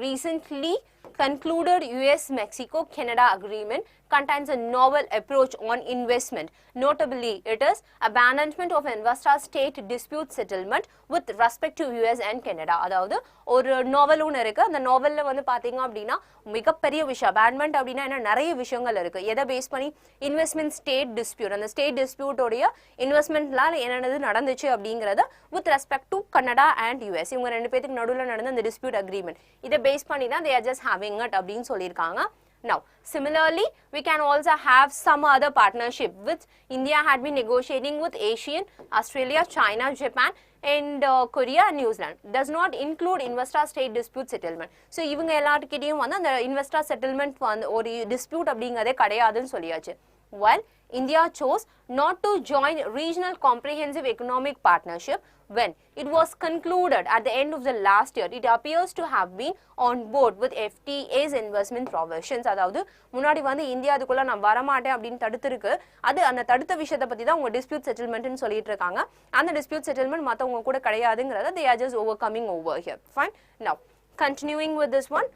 recently concluded US-Mexico-Canada agreement contains a novel approach on investment. Notably, it is abandonment of investor-state dispute settlement with respect to US and Canada. அதாவது ஒரு நாவல் ஒன்று இருக்கு, அந்த நாவல்ல வந்து பாத்தீங்க அப்படின்னா மிகப்பெரிய விஷயம் abandonment அப்படின்னா என்ன, நிறைய விஷயங்கள் இருக்கு. எதை பேஸ் பண்ணி, இன்வெஸ்ட்மெண்ட் ஸ்டேட் டிஸ்பியூட், அந்த ஸ்டேட் டிஸ்பியூட்டோடைய இன்வெஸ்ட்மெண்ட்லாம் என்னென்னது நடந்துச்சு அப்படிங்கறத with respect to Canada and US, இவங்க ரெண்டு பேருக்கு நடுவில் நடந்த அந்த டிஸ்பியூட் அக்ரிமெண்ட், இதை பேஸ் பண்ணி தான் they are just having it அப்படின்னு சொல்லியிருக்காங்க. Now, similarly, we can also have some other partnership which India had been negotiating with ASEAN, Australia, China, Japan, and Korea and New Zealand. Does not include investor-state dispute settlement. So, இவங்க எல்லாத்துக்கிட்டையும் வந்து அந்த investor settlement வந்து ஒரு dispute அப்படிங்கிறதே கிடையாதுன்னு சொல்லியாச்சு. While India chose not to join regional comprehensive economic partnership when it was concluded at the end of the last year, it appears to have been on board with FTA's investment provisions. அதாவது முன்னாடி வந்து India அதுக்குள்ள நான் வரமாட்டேன் அப்படின்னு தடுத்துருக்கு, அது அந்த தடுத்த விஷயத்தை பத்தி தான் உங்க டிஸ்பியூட் செட்டில்மெண்ட்னு சொல்லிட்டு இருக்காங்க. அந்த டிஸ்பியூட் செட்டில்மெண்ட் மத்தவங்க கூட கிடையாதுங்கிறத they are just overcoming over here. Fine. Now continuing with this one,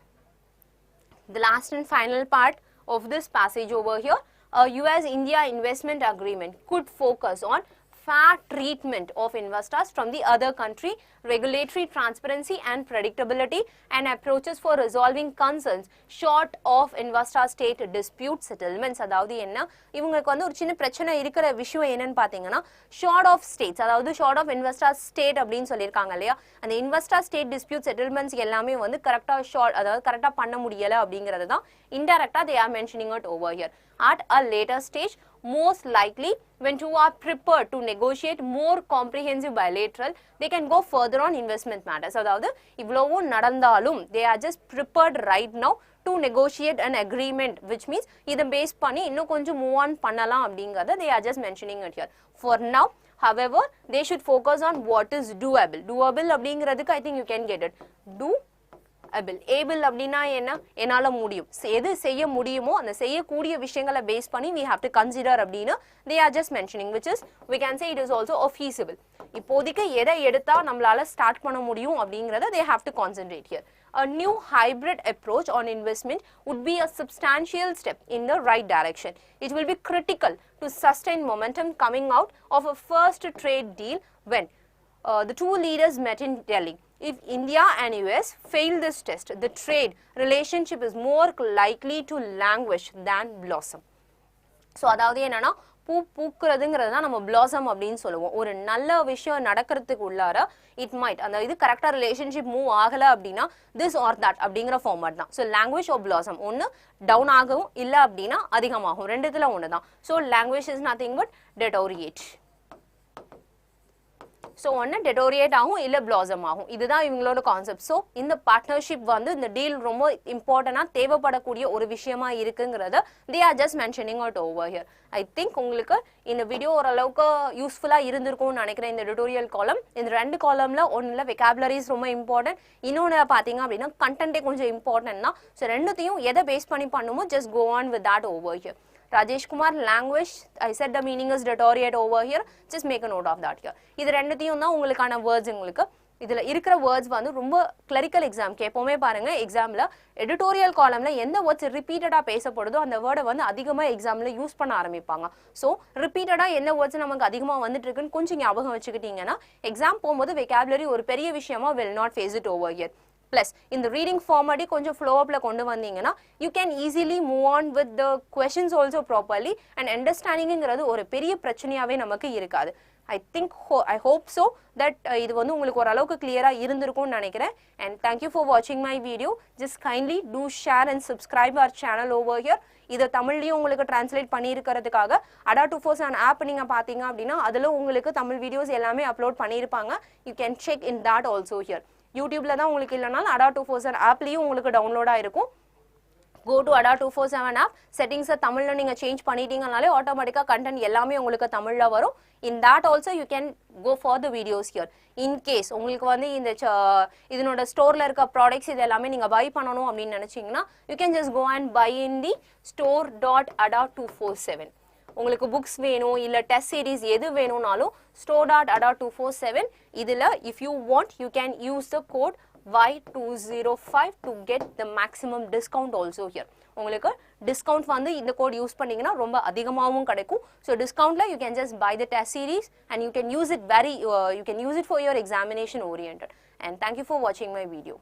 the last and final part of this passage over here, a US-India investment agreement could focus on fair treatment of investors from the other country, regulatory transparency and predictability, and approaches for resolving concerns short of investor-state dispute settlements. அதாவது என்ன, இவங்களுக்கு வந்து ஒரு சின்ன பிரச்சனை இருக்கிற விஷயம் என்னன்னு பார்த்தீங்கன்னா short of states, அதாவது short of investor-state அப்படின்னு சொல்லியிருக்காங்க இல்லையா, அந்த investor-state dispute settlements எல்லாமே வந்து கரெக்டாக ஷார்ட், அதாவது கரெக்டாக பண்ண முடியலை அப்படிங்கிறது தான் indirectly they are mentioning it over here. At a later stage, most likely when two are prepared to negotiate more comprehensive bilateral, they can go further on investment matters. அதாவது இவ்வளவு நடந்தாலும் they are just prepared right now to negotiate an agreement, which means இதை base பண்ணி இன்னும் கொஞ்சம் move on பண்ணலாம் அப்படிங்கறத they are just mentioning it here. For now, however, they should focus on what is doable. Doable அப்படிங்கிறதுக்கு I think you can get it. able. Able அப்படினா என்ன? என்னால முடியும். எது செய்ய முடியுமோ அந்த செய்யக்கூடிய விஷயங்களை பேஸ் பண்ணி we have to consider அப்படினா they are just mentioning, which is we can say it is also a feasible. இப்போதைக்கு எதை எடுத்தா நம்மளால ஸ்டார்ட் பண்ண முடியும் அப்படிங்கறத they have to concentrate here. A new hybrid approach on investment would be a substantial step in the right direction. It will be critical to sustain momentum coming out of a first trade deal when the two leaders met in Delhi. If India and US fail this test, the trade relationship is more likely to languish than blossom. So, அதாவது என்னன்னா பூ பூக்குறதுங்கிறது தான் நம்ம blossom அப்படின்னு சொல்லுவோம். ஒரு நல்ல விஷயம் நடக்கிறதுக்கு உள்ளார it might அந்த இது கரெக்டா ரிலேஷன்ஷிப் மூவ் ஆகல அப்படின்னா this or that அப்படிங்கிற ஃபார்மேட் தான். ஸோ languish or blossom ஒன்று டவுன் ஆகும் இல்லை அப்படின்னா அதிகமாகும், ரெண்டுத்துல ஒன்று தான். So languish is nothing but deteriorate. So ஒன்று டெட்டோரியேட் ஆகும் இல்லை பிளாசம் ஆகும். இதுதான் இவங்களோட கான்செப்ட். ஸோ இந்த பார்ட்னர்ஷிப் வந்து இந்த டீல் ரொம்ப இம்பார்ட்டண்டாக தேவைப்படக்கூடிய ஒரு விஷயமா இருக்குங்கிறத they are just mentioning out over here. I think உங்களுக்கு இந்த வீடியோ ஓரளவுக்கு யூஸ்ஃபுல்லாக இருந்திருக்கும்னு நினைக்கிறேன். இந்த எடிட்டோரியல் காலம் இந்த ரெண்டு காலமில் ஒன்றில் வெக்காபுலரிஸ் ரொம்ப இம்பார்ட்டன்ட், இன்னொன்று பார்த்தீங்க அப்படின்னா கண்டென்ட்டே கொஞ்சம் இம்பார்ட்டன்ட் தான். ஸோ ரெண்டுத்தையும் எதை பேஸ் பண்ணி பண்ணுமோ just go on with that over here. Rajesh Kumar, language, I said the meaning is deteriorate over here, just make a note of that here. இது ரெண்டுத்தையும் தான் உங்களுக்கான வேர்ட்ஸ். உங்களுக்கு இதில் இருக்கிற வேர்ட்ஸ் வந்து ரொம்ப கிளரிக்கல் எக்ஸாம்க்கு எப்போவுமே பாருங்கள், எக்ஸாமில் எடிட்டோரியல் காலமில் எந்த வேர்ட்ஸ் ரிப்பீட்டடாக பேசப்படுதோ அந்த வேர்டை வந்து அதிகமாக எக்ஸாமில் யூஸ் பண்ண ஆரம்பிப்பாங்க. ஸோ ரிப்பீட்டடாக என்ன வேர்ட்ஸ் நமக்கு அதிகமாக வந்துட்டு இருக்குன்னு கொஞ்சம் ஞாபகம் வச்சுக்கிட்டிங்கன்னா எக்ஸாம் போகும்போது வெக்காபுலரி ஒரு பெரிய விஷயமா will not face it over here. Plus, in the reading format, konja flow up la kondu vandinga na, you can easily move on with the questions also properly, and understanding ingiradhu oru periya prachaniyave namakku irukadu. I hope so that idu vandu ungalku oralavukku clear ah irundirukum nenikiren. And thank you for watching my video. Just kindly do share and subscribe our channel over here. இத தமிழ்லயும் உங்களுக்கு translate பண்ணி இருக்கிறதுக்காக ADA 247 app நீங்க பாத்தீங்க அப்படினா அதுல உங்களுக்கு Tamil videos எல்லாமே அப்லோட் பண்ணிருப்பாங்க. You can check in that also here. YouTubeல தான் உங்களுக்கு இல்லனாலும் ADA 247 ஆப்லயும் உங்களுக்கு டவுன்லோட் ஆயிருக்கும். Go to ADA 247 app, settings தமிழ்ல நீங்க சேஞ்ச் பண்ணிட்டீங்கனாலே ஆட்டோமேட்டிக்கா கண்டென்ட் எல்லாமே உங்களுக்கு தமிழ்ல வரும். In that also you can go for the videos here. In case உங்களுக்கு வந்து இந்த இதனோட ஸ்டோர்ல இருக்க ப்ராடக்ட்ஸ் இது எல்லாமே நீங்க பை பண்ணனும் அப்படி நினைச்சீங்கன்னா you can just go and buy in the store.ada247. உங்களுக்கு புக்ஸ் வேணும் இல்ல டெஸ்ட் சீரிஸ் எது வேணும்னாலும் store.ada247 இதுல if you want you can use the code Y205 to get the maximum discount also here. உங்களுக்கு டிஸ்கவுண்ட் வந்து இந்த கோட் யூஸ் பண்ணீங்கன்னா ரொம்ப அதிகமாகவும் கிடைக்கும். ஸோ டிஸ்கவுண்ட்ல you can just buy the test series and you can use it for your examination oriented. And thank you for watching my video.